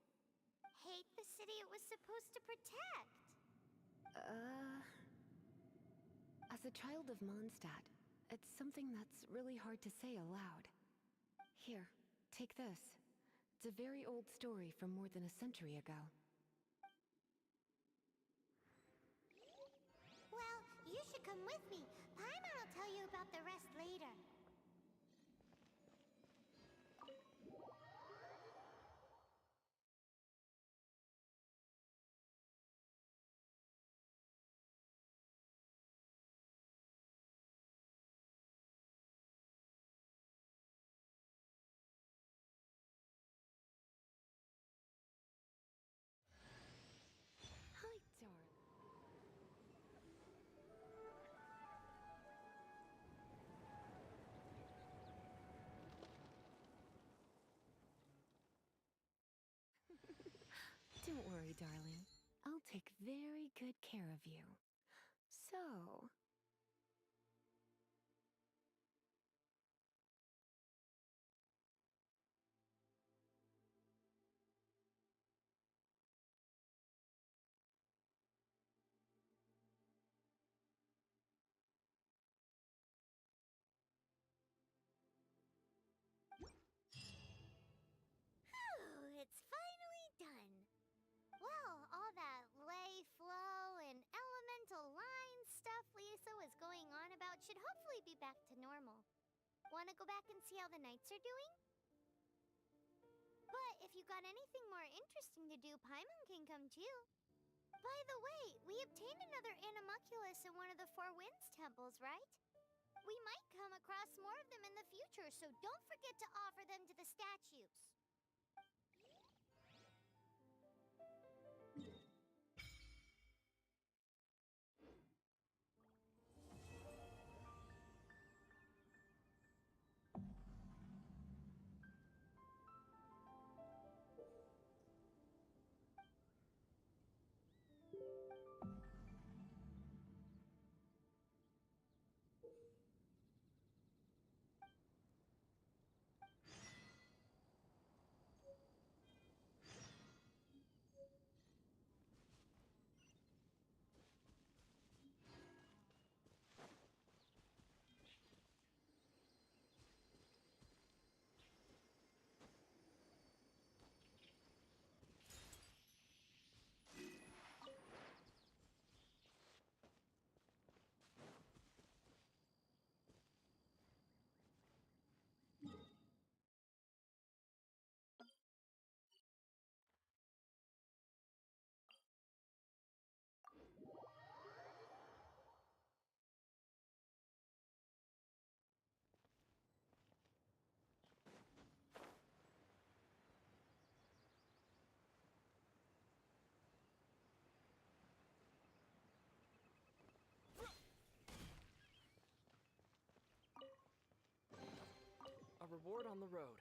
hate the city it was supposed to protect? As a child of Mondstadt, it's something that's really hard to say aloud. Here, take this. It's a very old story from more than a century ago. Well, you should come with me. Paimon will tell you about the rest later. Hi, darling. Don't worry, darling. I'll take very good care of you. So, back to normal. Wanna go back and see how the knights are doing? But if you got anything more interesting to do, Paimon can come too. By the way, we obtained another Animalculus in one of the Four Winds temples, right? We might come across more of them in the future, so don't forget to offer them to the statues. A reward on the road.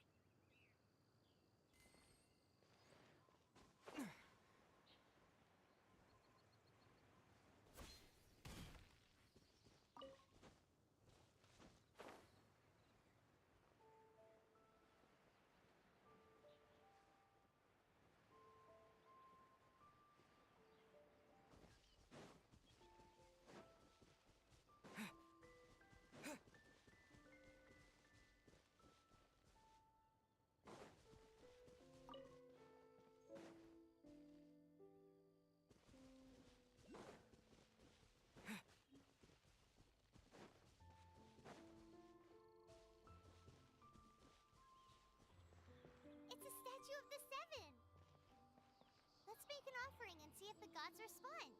It's a statue of the Seven! Let's make an offering and see if the gods respond.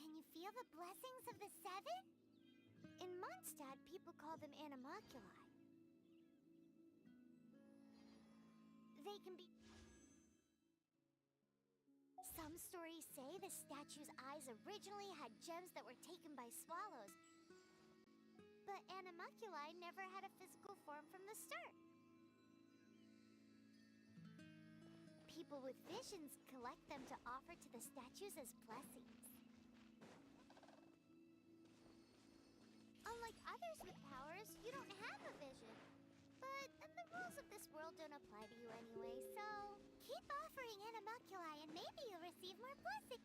Can you feel the blessings of the Seven? In Mondstadt, people call them Animalculi. They can be... Some stories say the statue's eyes originally had gems that were taken by swallows. But Animalculi never had a physical form from the start. People with visions collect them to offer to the statues as blessings. Unlike others with powers, you don't have a vision. But the rules of this world don't apply to you anyway, so keep offering Animalculi and maybe you'll receive more blessings.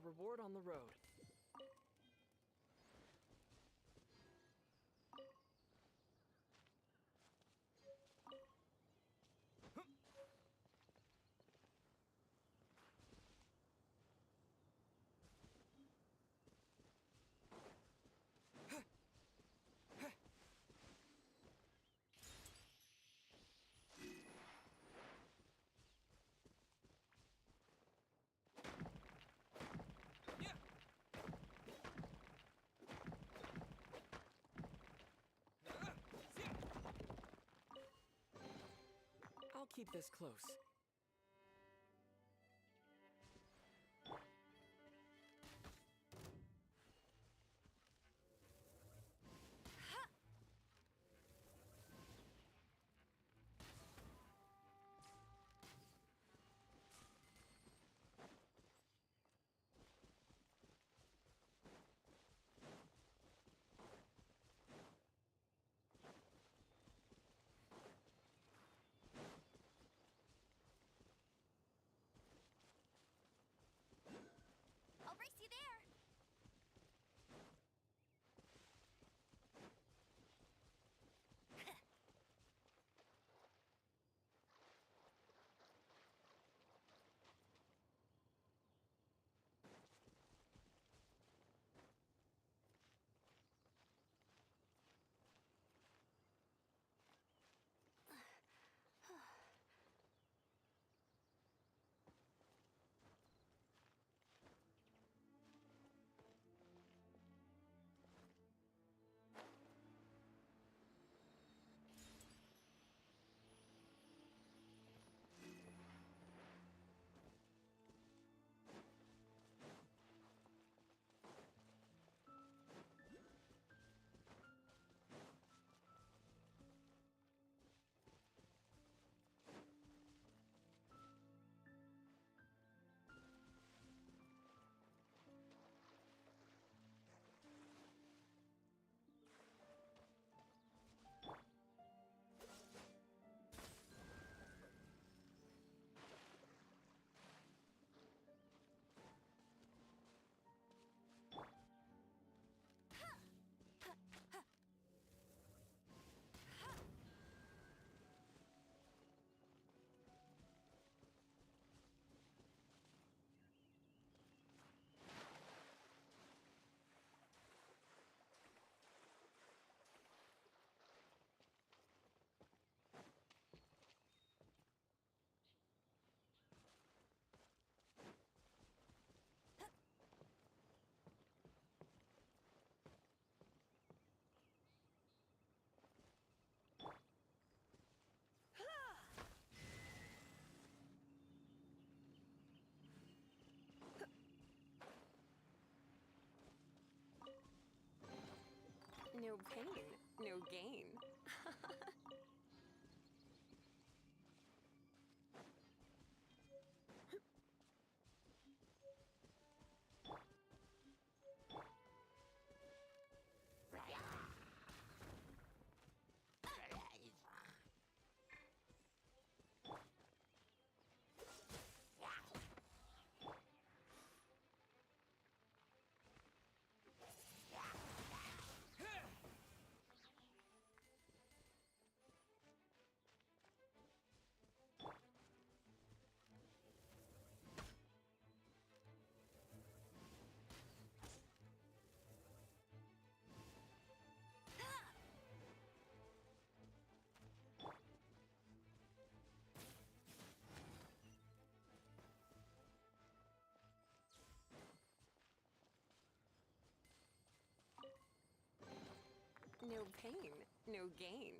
reward on the road. I'll keep this close. I'll race you there. No pain, no gain. No pain, no gain.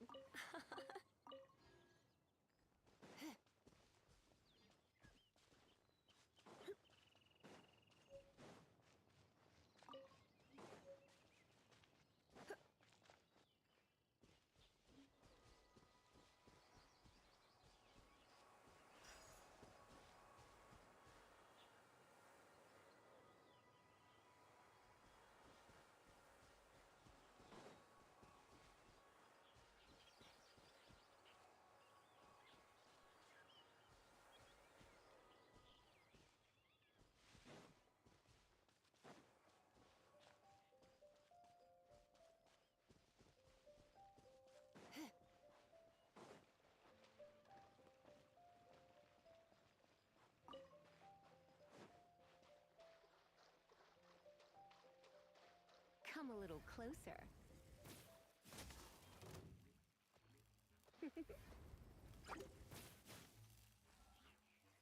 come a little closer.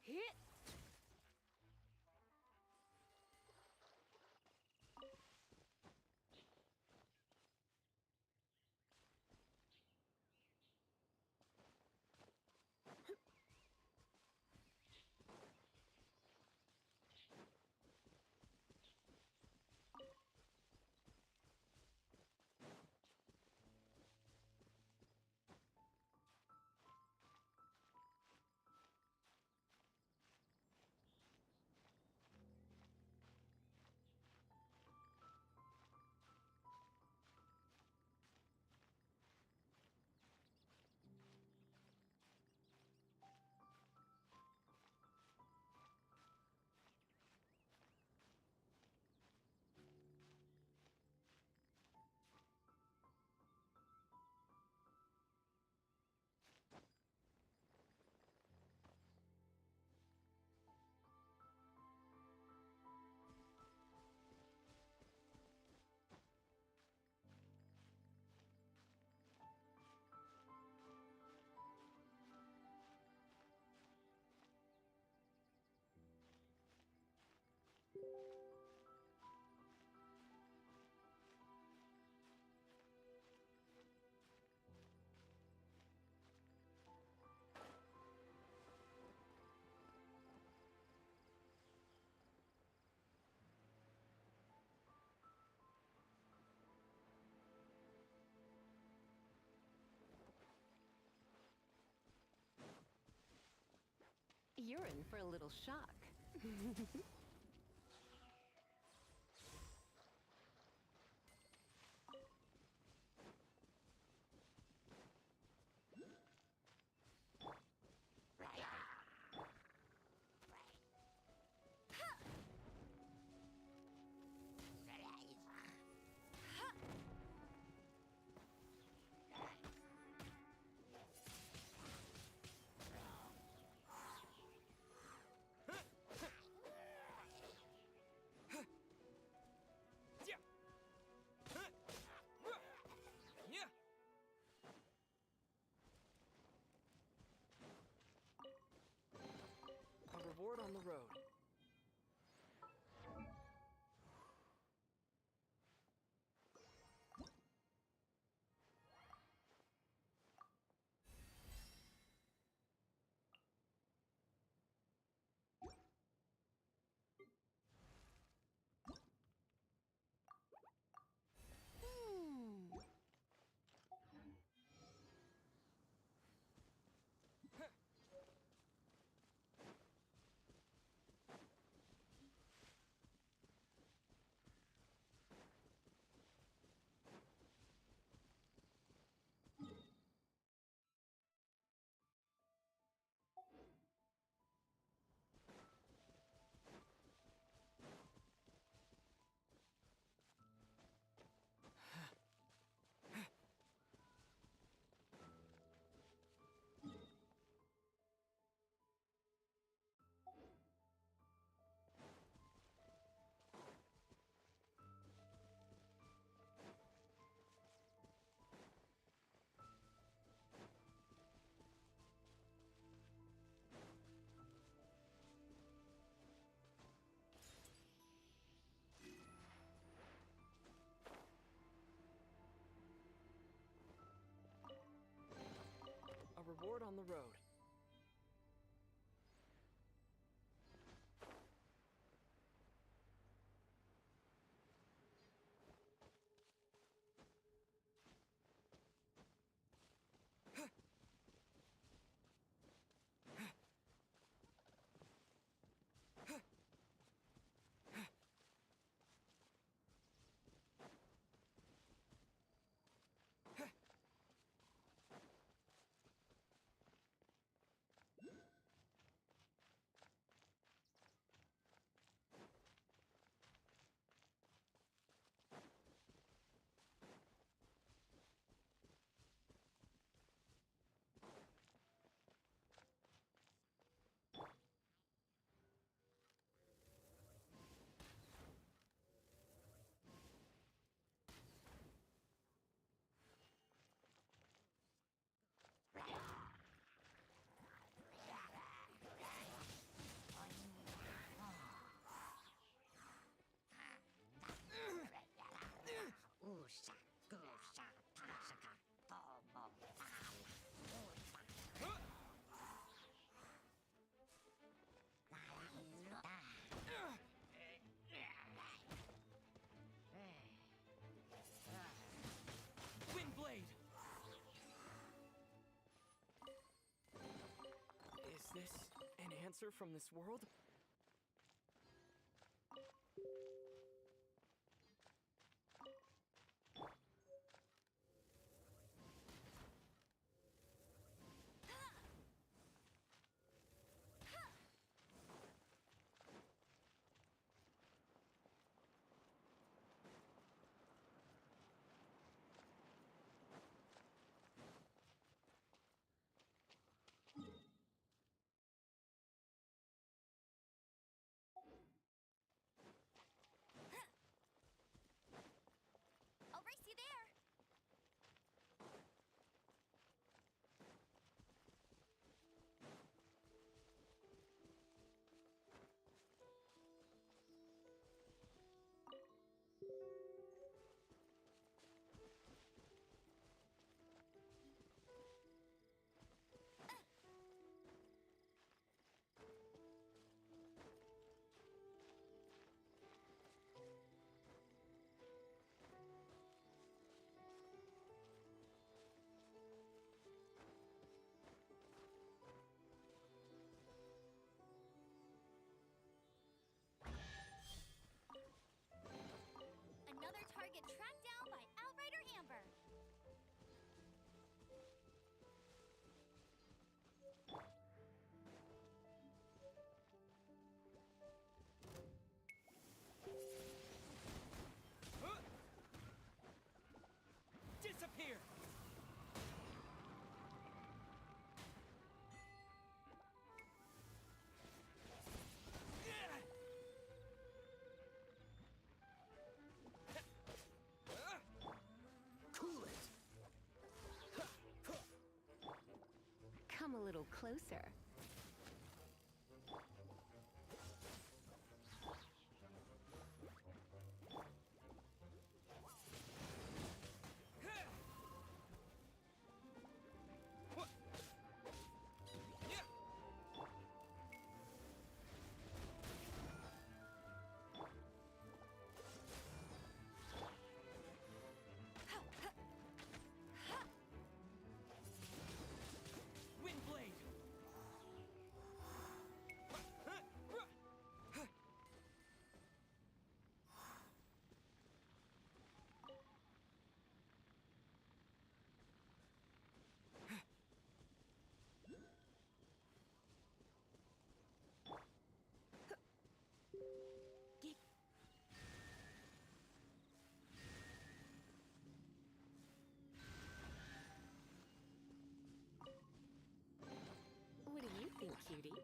Hit! You're in for a little shock. A reward on the road. A reward on the road. answer from this world? I'll race you there. Another target tracked down by Outrider Amber. Disappear! Cool it! Come a little closer. Windblade! What do you think, cutie?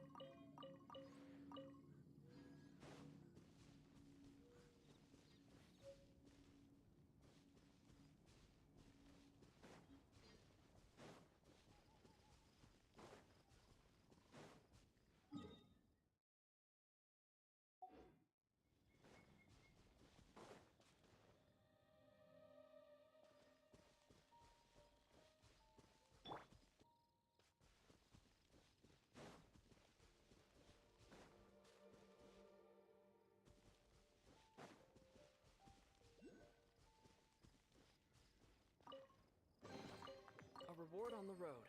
A reward on the road.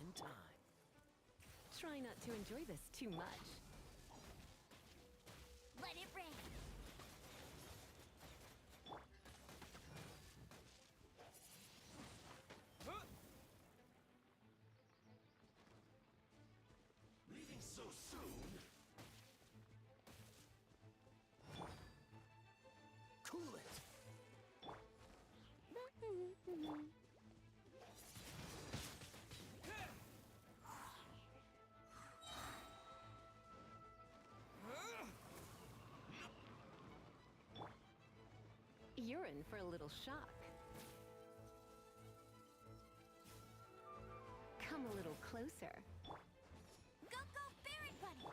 in time. Try not to enjoy this too much. Let it rain. Leaving so soon? Cool it! You're in for a little shock. Come a little closer. Go, go, Barret Bunny!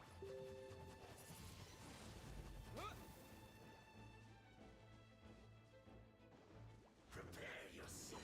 Prepare yourself.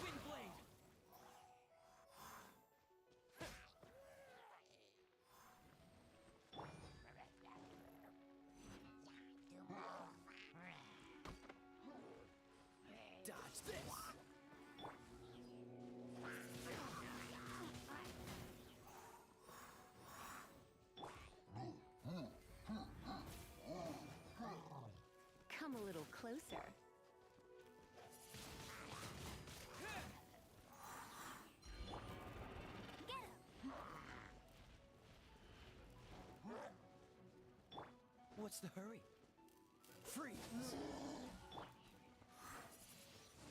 Windblade! Dodge this! Come a little closer. Get him! What's the hurry? Freeze!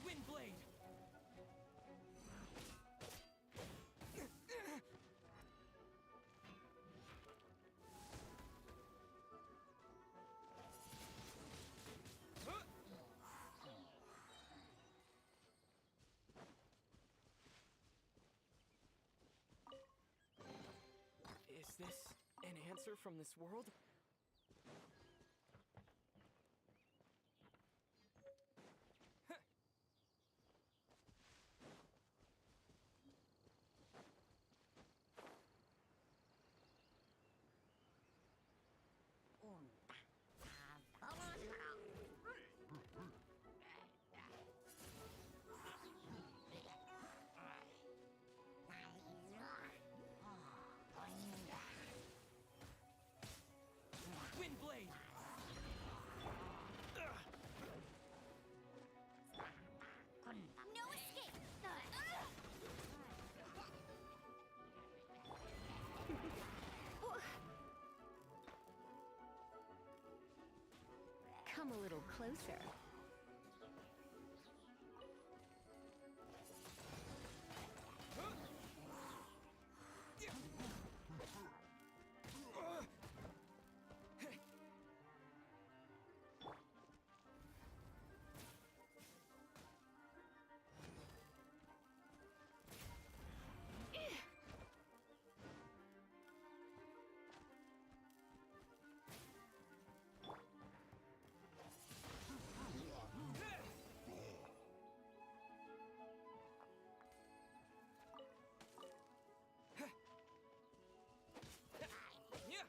Windblade! this an answer from this world? Windblade! No escape! Come a little closer. Yeah!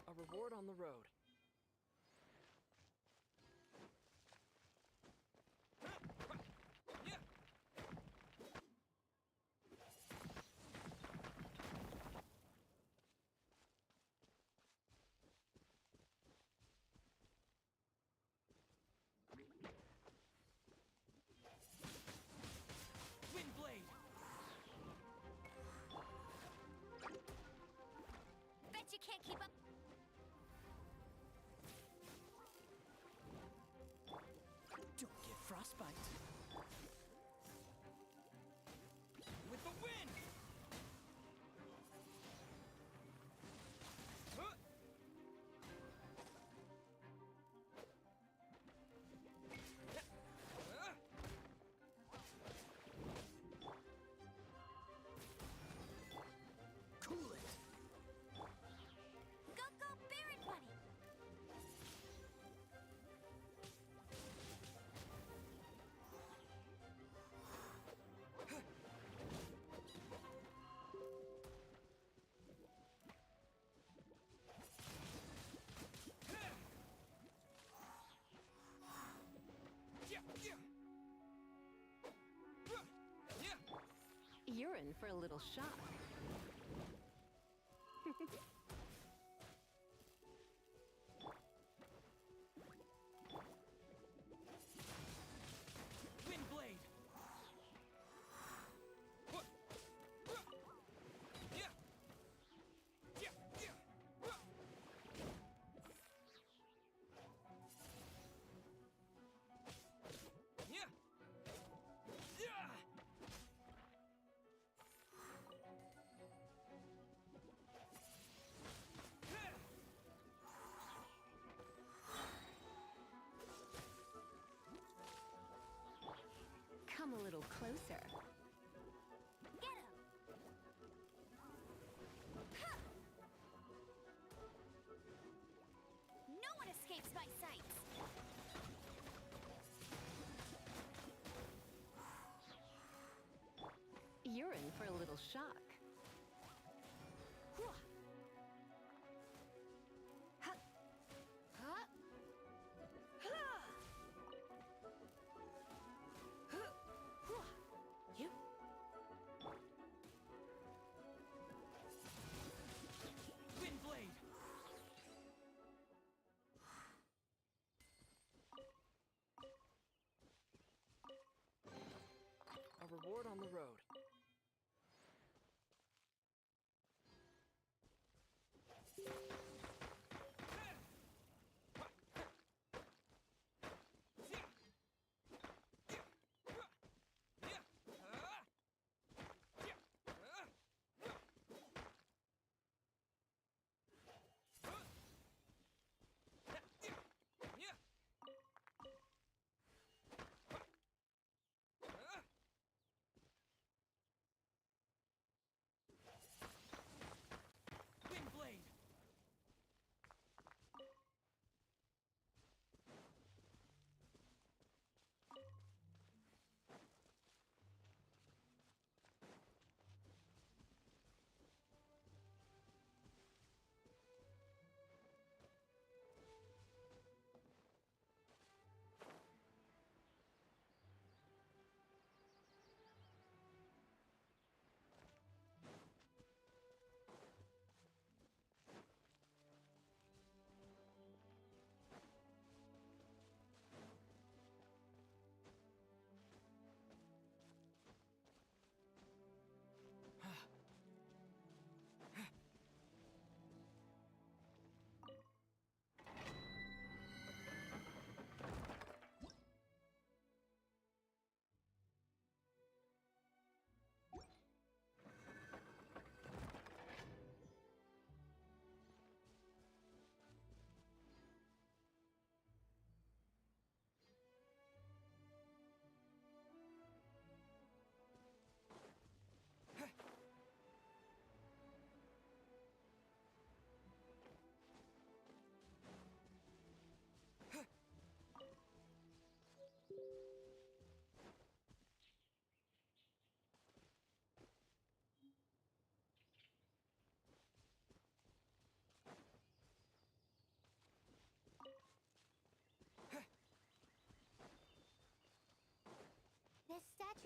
A reward on the road. Yeah! Windblade! Bet you can't keep up. Don't get frostbite. With the wind! Huh! Ah! Cool it! Go, go, Baron Bunny! Yeah! Yeah! Huh! Yeah! You're in for a little shock. Windblade! Huh! Huh! Yeah! Yeah! Yeah! Huh! Yeah! Yeah! Come a little closer. Get him! Ha! No one escapes my sight! You're in for a little shock. You? Windblade! A reward on the road.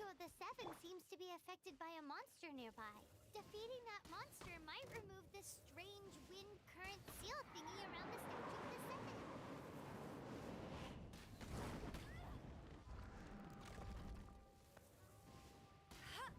Statue of the Seven seems to be affected by a monster nearby. Defeating that monster might remove this strange wind current seal thingy around the Statue of the Seven. Huh!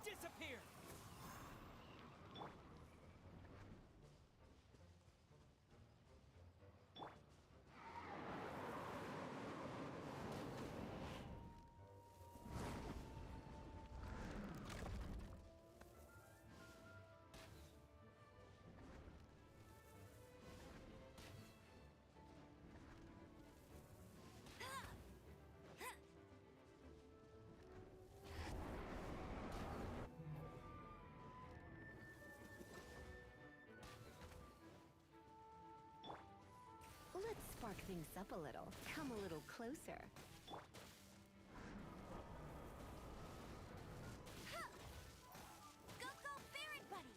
Disappear! Let's spark things up a little. Come a little closer. Go, go, Baron Buddy!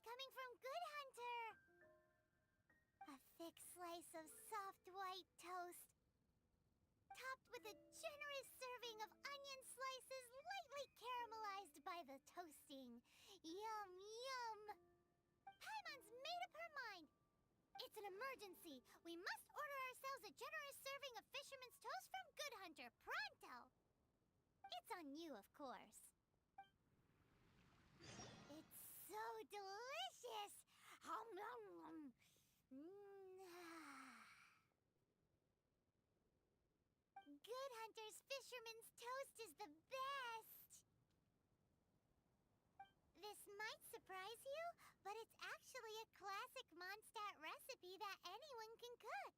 coming from Good Hunter. A thick slice of soft white toast, topped with a generous serving of onion slices lightly caramelized by the toasting. Yum, yum! Paimon's made up her mind. It's an emergency. We must order ourselves a generous serving of Fisherman's Toast from Good Hunter, pronto! It's on you, of course. It's so delicious! Hum, nom, nom. Good Hunter's Fisherman's Toast is the best! This might surprise you, but it's actually a classic Mondstadt recipe that anyone can cook.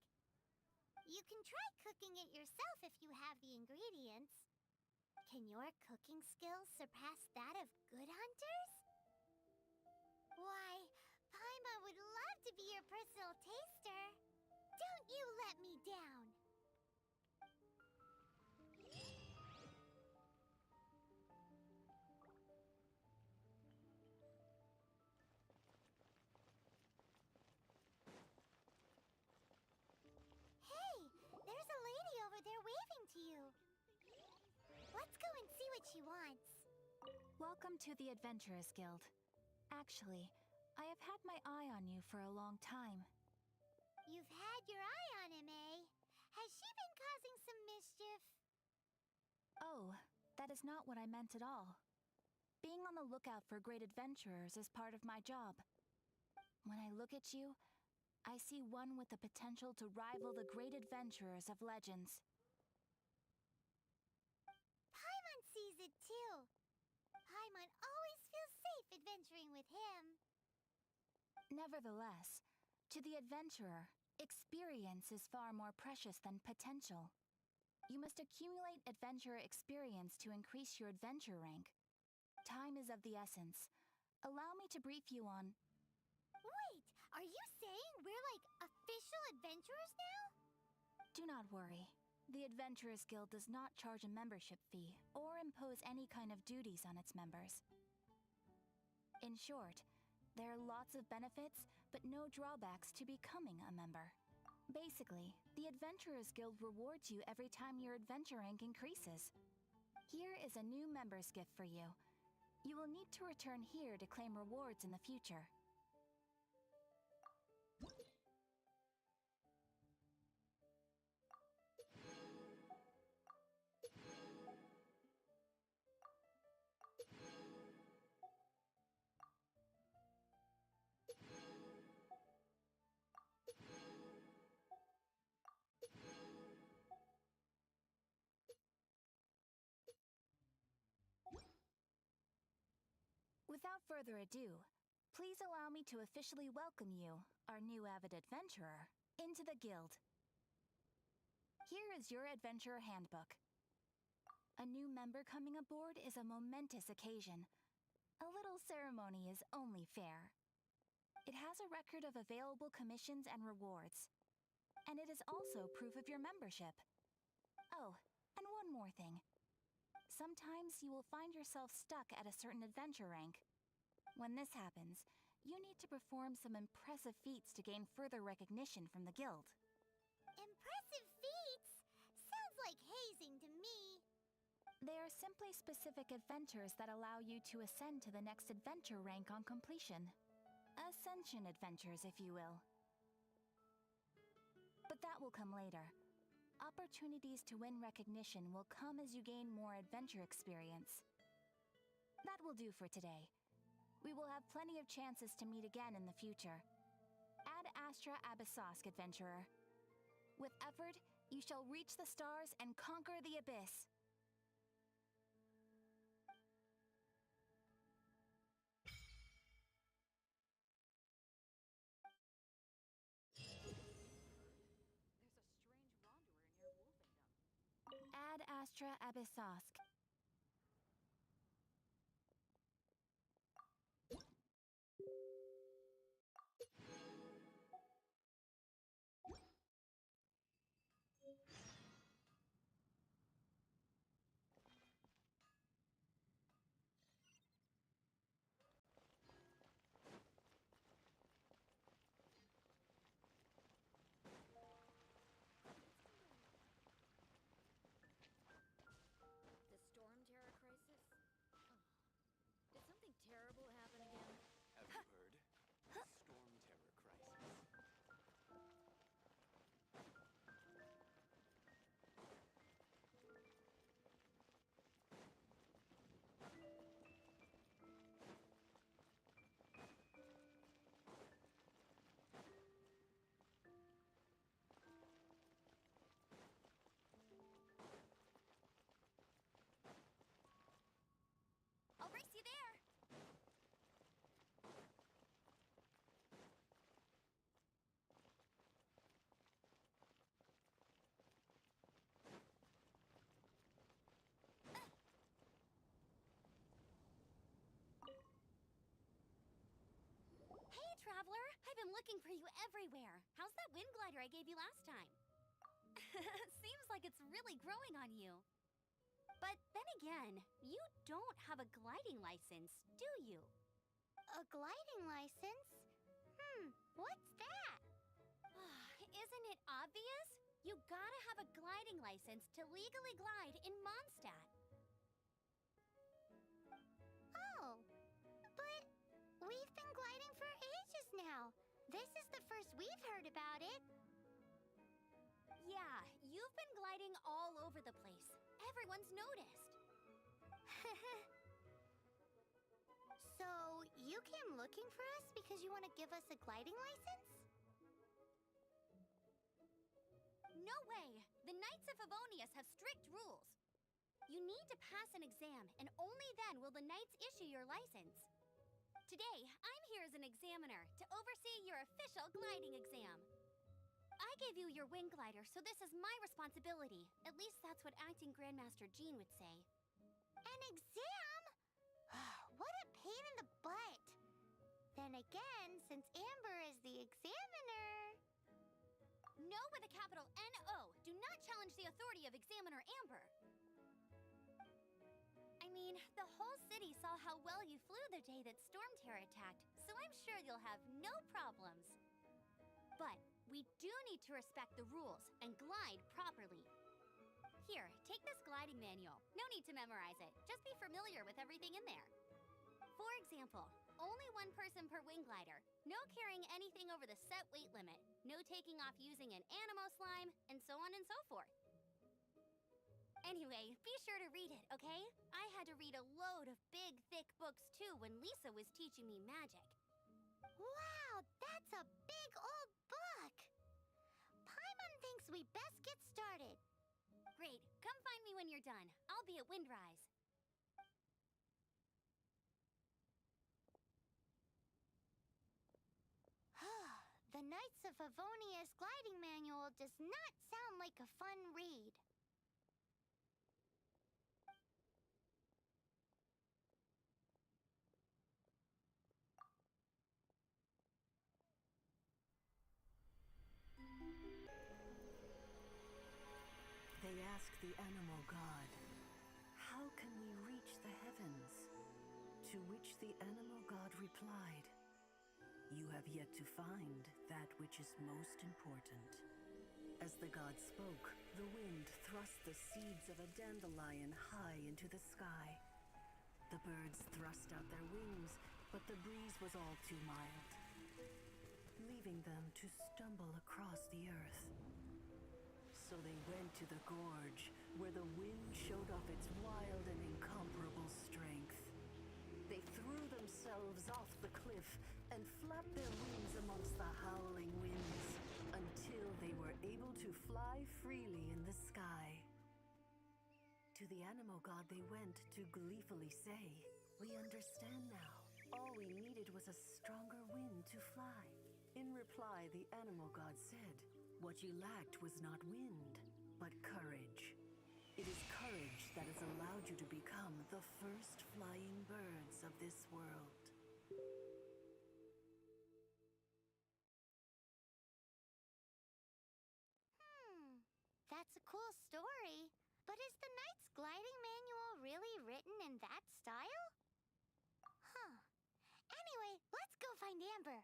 You can try cooking it yourself if you have the ingredients. Can your cooking skills surpass that of Good Hunter's? Why, Paimon would love to be your personal taster. Don't you let me down! Hey, there's a lady over there waving to you. Let's go and see what she wants. Welcome to the Adventurers Guild. Actually, I have had my eye on you for a long time. You've had your eye on him, eh? Has she been causing some mischief? Oh, that is not what I meant at all. Being on the lookout for great adventurers is part of my job. When I look at you, I see one with the potential to rival the great adventurers of legends. Paimon sees it too. Paimon always feels safe adventuring with him. Nevertheless, to the adventurer, experience is far more precious than potential. You must accumulate adventurer experience to increase your adventure rank. Time is of the essence. Allow me to brief you on... Wait, are you saying we're like official adventurers now? Do not worry. The Adventurers Guild does not charge a membership fee or impose any kind of duties on its members. In short, there are lots of benefits, but no drawbacks to becoming a member. Basically, the Adventurers Guild rewards you every time your adventure rank increases. Here is a new member's gift for you. You will need to return here to claim rewards in the future. Without further ado, please allow me to officially welcome you, our new avid adventurer, into the guild. Here is your adventurer handbook. A new member coming aboard is a momentous occasion. A little ceremony is only fair. It has a record of available commissions and rewards. And it is also proof of your membership. Oh, and one more thing. Sometimes you will find yourself stuck at a certain adventure rank. When this happens, you need to perform some impressive feats to gain further recognition from the guild. Impressive feats? Sounds like hazing to me. They are simply specific adventures that allow you to ascend to the next adventure rank on completion. Ascension adventures, if you will. But that will come later. Opportunities to win recognition will come as you gain more adventure experience. That will do for today. We will have plenty of chances to meet again in the future. Ad Astra Abyssosk, adventurer. With effort, you shall reach the stars and conquer the abyss. Ad Astra Abyssosk. looking for you everywhere. How's that wind glider I gave you last time? Seems like it's really growing on you. But then again, you don't have a gliding license, do you? A gliding license? What's that? Isn't it obvious? You gotta have a gliding license to legally glide in Mondstadt. Oh, but we've been gliding for ages now. This is the first we've heard about it. Yeah, you've been gliding all over the place. Everyone's noticed. So, you came looking for us because you want to give us a gliding license? No way! The Knights of Favonius have strict rules. You need to pass an exam, and only then will the Knights issue your license. Today, I'm here as an examiner to oversee your official gliding exam. I gave you your wing glider, so this is my responsibility. At least that's what Acting Grandmaster Jean would say. An exam? What a pain in the butt. Then again, since Amber is the examiner... No with a capital N-O. Do not challenge the authority of Examiner Amber. I mean, the whole city saw how well you flew the day that Stormterror attacked, so I'm sure you'll have no problems. But we do need to respect the rules and glide properly. Here, take this gliding manual. No need to memorize it. Just be familiar with everything in there. For example, only one person per wing glider. No carrying anything over the set weight limit. No taking off using an Animo slime, and so on and so forth. Anyway, be sure to read it, okay? I had to read a load of big, thick books too when Lisa was teaching me magic. Wow, that's a big old book! Paimon thinks we best get started. Great, come find me when you're done. I'll be at Windrise. The Knights of Favonius gliding manual does not sound like a fun read. They asked the animal god, "How can we reach the heavens?" To which the animal god replied, "You have yet to find that which is most important." As the god spoke, the wind thrust the seeds of a dandelion high into the sky. The birds thrust out their wings, but the breeze was all too mild, leaving them to stumble across the earth. So they went to the gorge, where the wind showed off its wild and incomparable strength. They threw themselves off the cliff and flapped their wings amongst the howling winds until they were able to fly freely in the sky. To the animal god they went to gleefully say, "We understand now. All we needed was a stronger wind to fly." In reply, the animal god said, "What you lacked was not wind, but courage. It is courage that has allowed you to become the first flying birds of this world." That's a cool story. But is the Knight's gliding manual really written in that style? Anyway, let's go find Amber.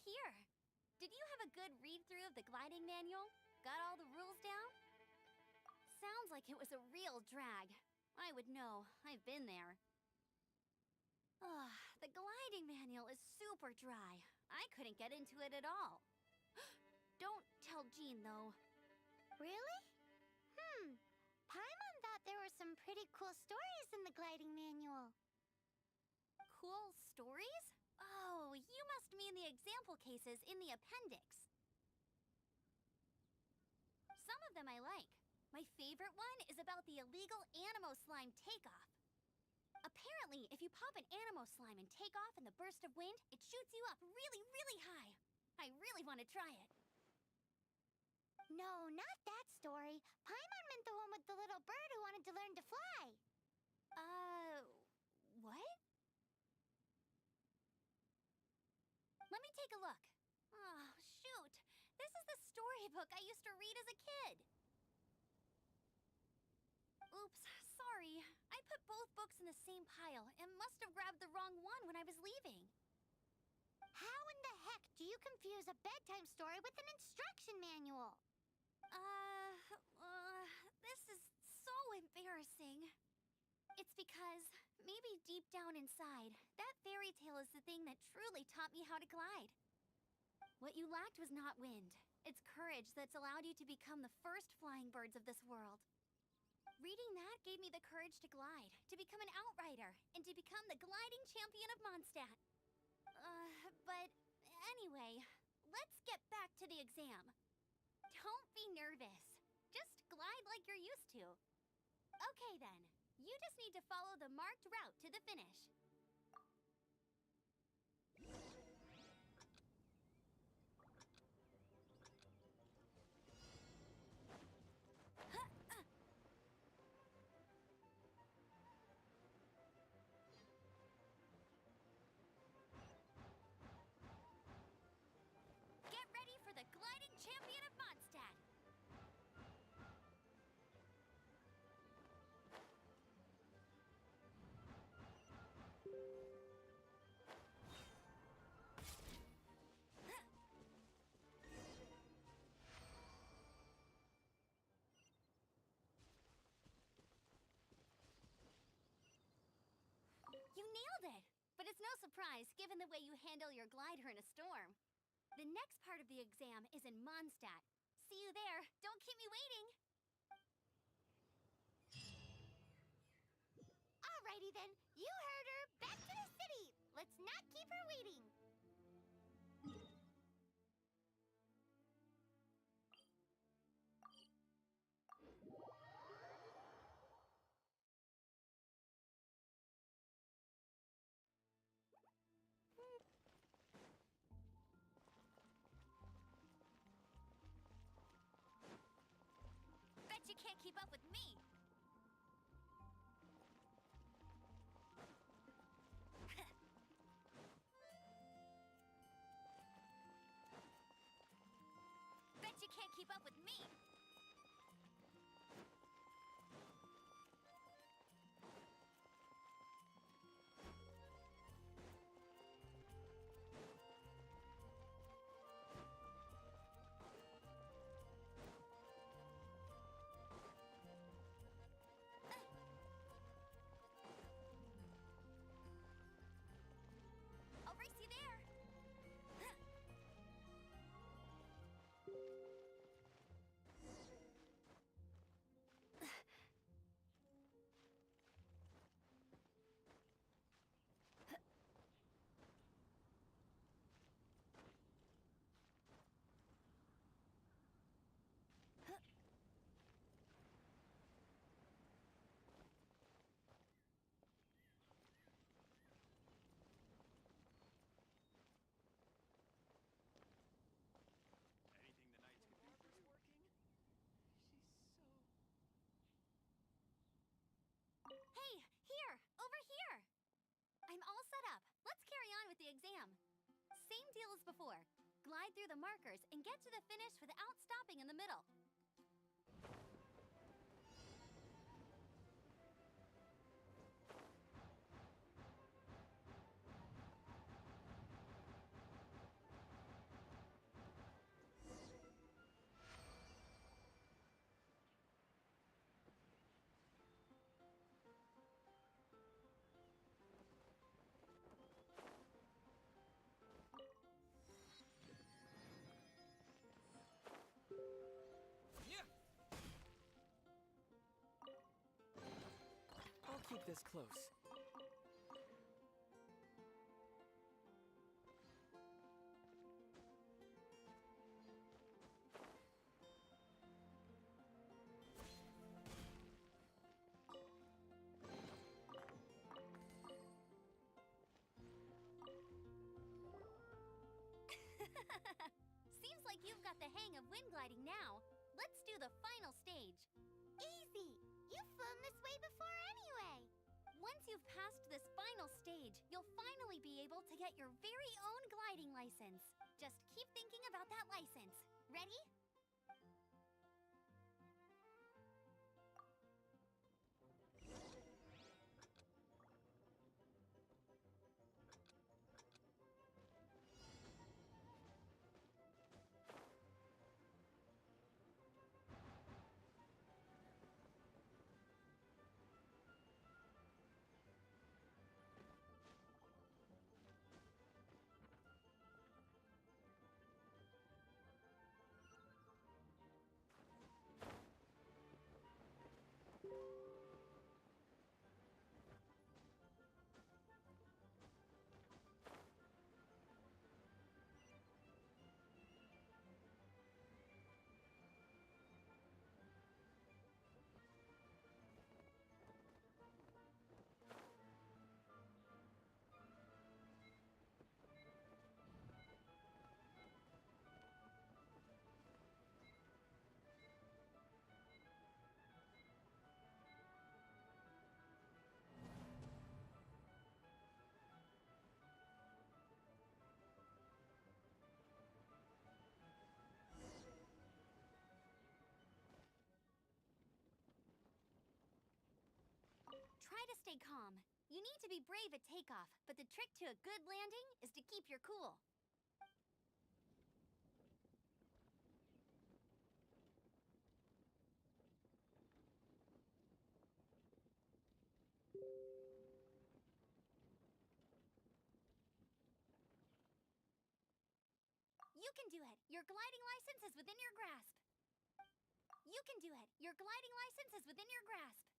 here. Did you have a good read-through of the gliding manual? Got all the rules down? Sounds like it was a real drag. I would know. I've been there. Ugh, the gliding manual is super dry. I couldn't get into it at all. Don't tell Jean, though. Really? Paimon thought there were some pretty cool stories in the gliding manual. Cool stories? Oh, you must mean the example cases in the appendix. Some of them I like. My favorite one is about the illegal Animo slime takeoff. Apparently, if you pop an Animo slime and take off in the burst of wind, it shoots you up really, really high. I really want to try it. No, not that story. Paimon meant the one with the little bird who wanted to learn to fly. What? Let me take a look. Oh, shoot. This is the storybook I used to read as a kid. Oops, sorry. I put both books in the same pile and must have grabbed the wrong one when I was leaving. How in the heck do you confuse a bedtime story with an instruction manual? This is so embarrassing. It's because, maybe deep down inside, that fairy tale is the thing that truly taught me how to glide. What you lacked was not wind. It's courage that's allowed you to become the first flying birds of this world. Reading that gave me the courage to glide, to become an outrider, and to become the gliding champion of Mondstadt. But anyway, let's get back to the exam. Don't be nervous. Just glide like you're used to. Okay then, you just need to follow the marked route to the finish. Get ready for the gliding champion of Mondstadt! You nailed it! But it's no surprise, given the way you handle your glider in a storm. The next part of the exam is in Mondstadt. See you there. Don't keep me waiting. Alrighty then, you heard her. Back to the city. Let's not keep her waiting. Bet you can't keep up with me. Bet you can't keep up with me. I'll race you there. Hey, here! Over here! I'm all set up. Let's carry on with the exam. Same deal as before. Glide through the markers and get to the finish without stopping in the middle. this close. Seems like you've got the hang of wind gliding now. Let's do the final stage. Easy! You've flown this way before anyway! Once you've passed this final stage, you'll finally be able to get your very own gliding license. Just keep thinking about that license. Ready? Try to stay calm. You need to be brave at takeoff, but the trick to a good landing is to keep your cool. You can do it. Your gliding license is within your grasp. You can do it. Your gliding license is within your grasp.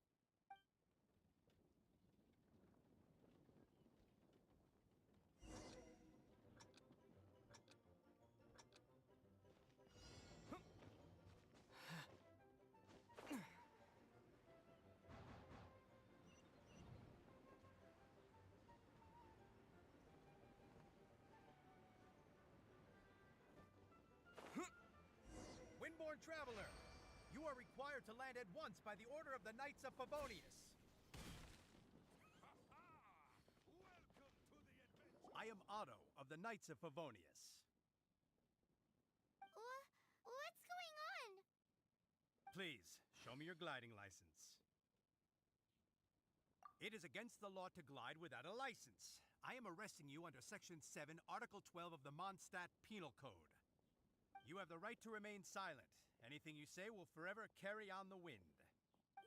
Windborn Traveler, you are required to land at once by the order of the Knights of Favonius. I am Otto of the Knights of Favonius. What's going on? Please, show me your gliding license. It is against the law to glide without a license. I am arresting you under Section 7, Article 12 of the Mondstadt Penal Code. You have the right to remain silent. Anything you say will forever carry on the wind.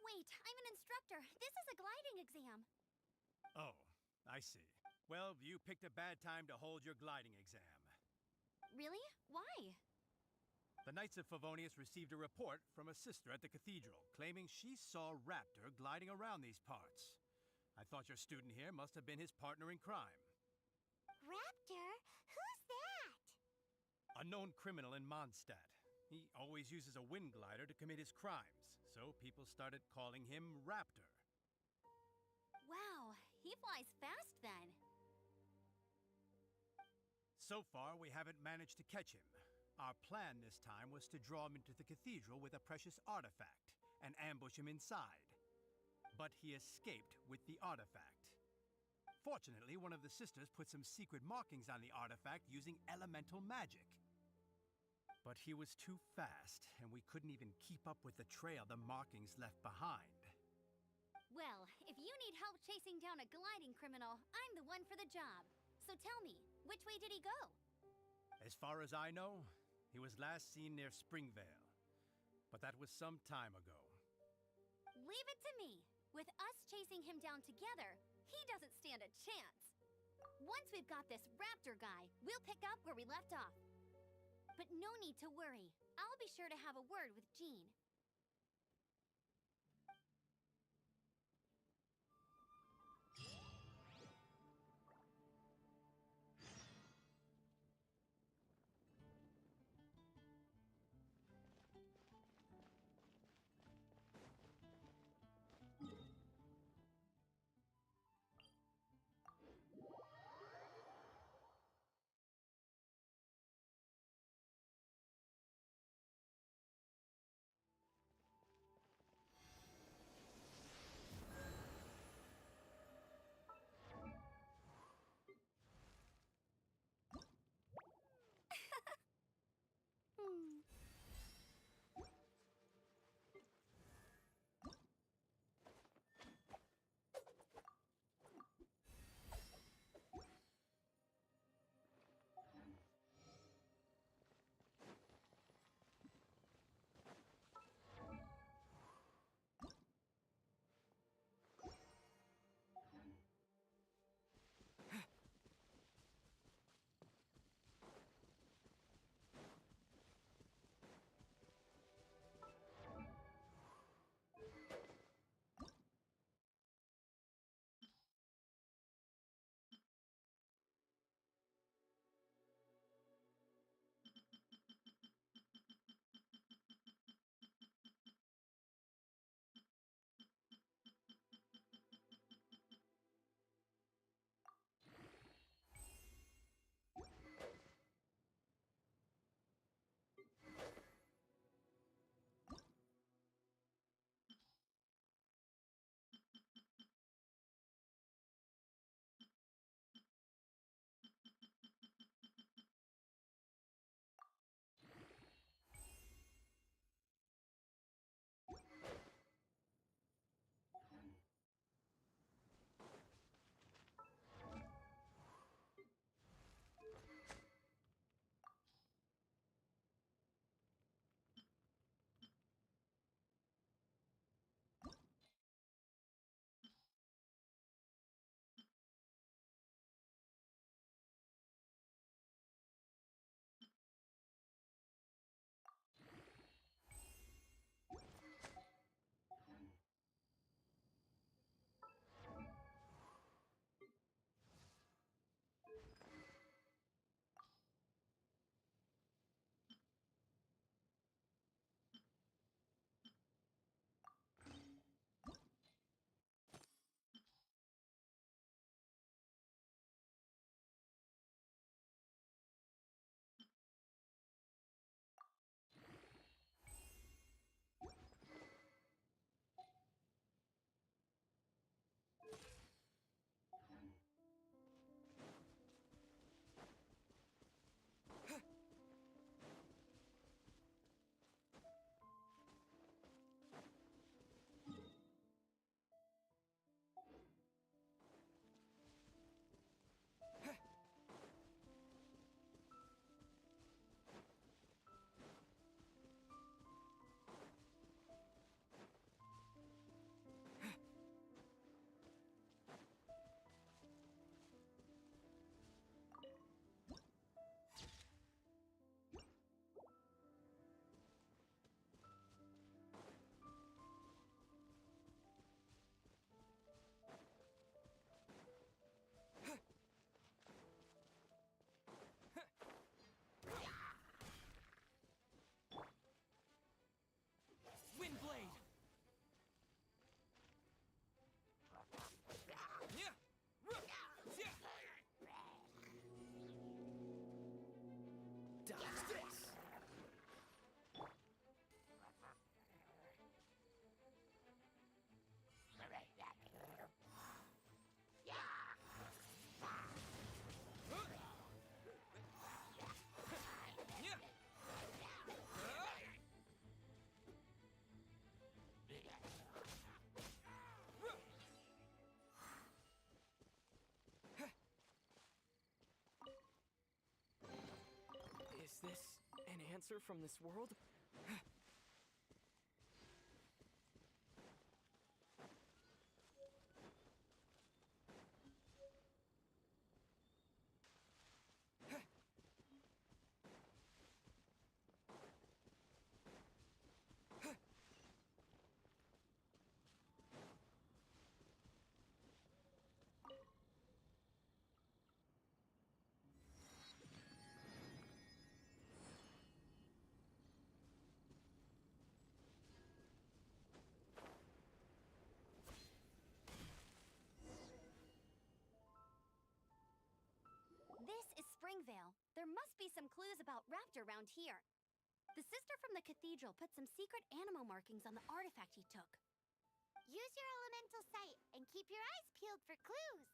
Wait, I'm an instructor. This is a gliding exam. Oh, I see. Well, you picked a bad time to hold your gliding exam. Really? Why? The Knights of Favonius received a report from a sister at the cathedral, claiming she saw Raptor gliding around these parts. I thought your student here must have been his partner in crime. Raptor? Who's that? A known criminal in Mondstadt. He always uses a wind glider to commit his crimes, so people started calling him Raptor. Wow, he flies fast then. So far, we haven't managed to catch him. Our plan this time was to draw him into the cathedral with a precious artifact and ambush him inside. But he escaped with the artifact. Fortunately, one of the sisters put some secret markings on the artifact using elemental magic. But he was too fast, and we couldn't even keep up with the trail the markings left behind. Well, if you need help chasing down a gliding criminal, I'm the one for the job. So tell me, which way did he go? As far as I know, he was last seen near Springvale. But that was some time ago. Leave it to me. With us chasing him down together, he doesn't stand a chance. Once we've got this Raptor guy, we'll pick up where we left off. But no need to worry. I'll be sure to have a word with Jean. monster from this world? This is Springvale. There must be some clues about Raptor around here. The sister from the cathedral put some secret animal markings on the artifact he took. Use your elemental sight and keep your eyes peeled for clues.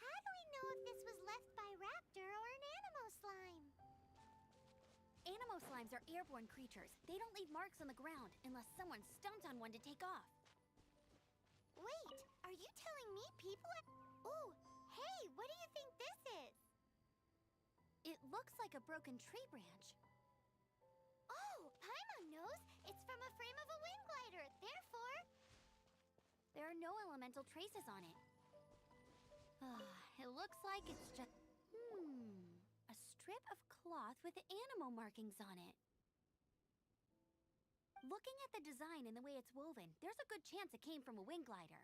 How do we know if this was left by Raptor or an Animo slime? Animo slimes are airborne creatures. They don't leave marks on the ground unless someone stomped on one to take off. Wait, are you telling me people are... Ooh, hey, what do you think this is? It looks like a broken tree branch. Oh, Paimon knows. It's from a frame of a wind glider. Therefore... There are no elemental traces on it. It looks like it's just... A strip of cloth with Animo markings on it. Looking at the design and the way it's woven, there's a good chance it came from a wind glider.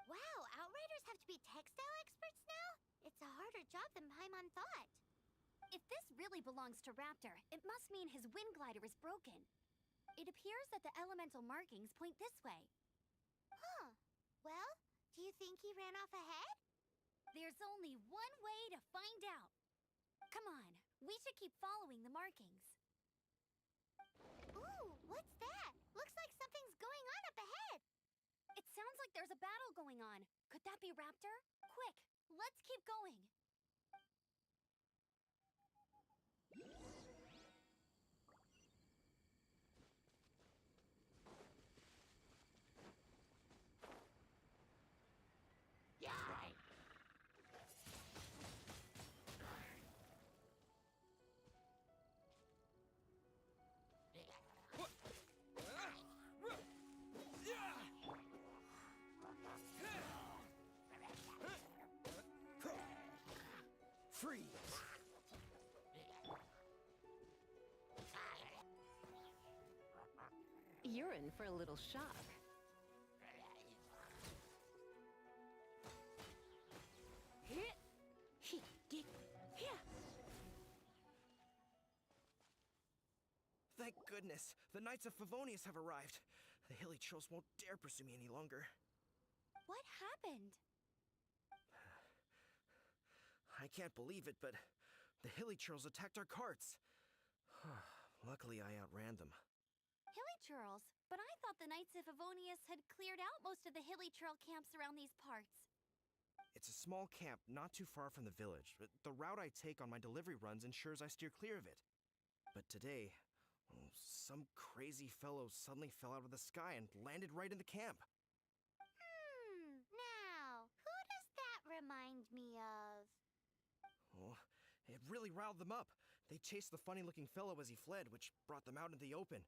Wow, Outriders have to be textile experts now? It's a harder job than Paimon thought. If this really belongs to Raptor, it must mean his wind glider is broken. It appears that the elemental markings point this way. Huh. Well, do you think he ran off ahead? There's only one way to find out. Come on, we should keep following the markings. Ooh, what's that? Looks like something's going on up ahead. It sounds like there's a battle going on. Could that be Raptor? Quick, let's keep going. Freeze! You're in for a little shock. Thank goodness, the Knights of Favonius have arrived. The Hilichurls won't dare pursue me any longer. What happened? I can't believe it, but the Hilichurls attacked our carts. Luckily, I outran them. Hilichurls? But I thought the Knights of Favonius had cleared out most of the Hilichurl camps around these parts. It's a small camp not too far from the village. The route I take on my delivery runs ensures I steer clear of it. But today, some crazy fellow suddenly fell out of the sky and landed right in the camp. Now, who does that remind me of? Oh, it really riled them up. They chased the funny-looking fellow as he fled, which brought them out into the open.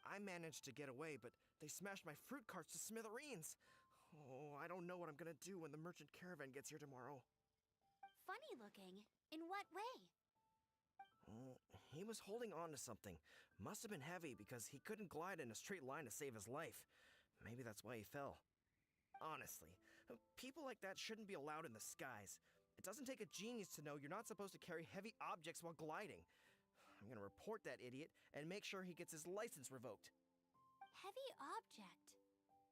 I managed to get away, but they smashed my fruit carts to smithereens. Oh, I don't know what I'm gonna do when the merchant caravan gets here tomorrow. Funny looking? In what way? Oh, he was holding on to something. Must have been heavy because he couldn't glide in a straight line to save his life. Maybe that's why he fell. Honestly, people like that shouldn't be allowed in the skies. It doesn't take a genius to know you're not supposed to carry heavy objects while gliding. I'm gonna report that idiot and make sure he gets his license revoked. Heavy object?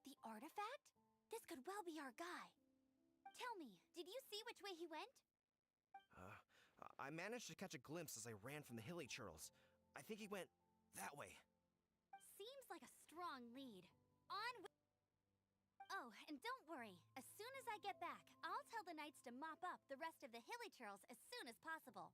The artifact? This could well be our guy. Tell me, did you see which way he went? I managed to catch a glimpse as I ran from the Hilichurls. I think he went that way. Seems like a strong lead. On with... Oh, and don't worry. As soon as I get back, I'll tell the knights to mop up the rest of the Hilly Churls as soon as possible.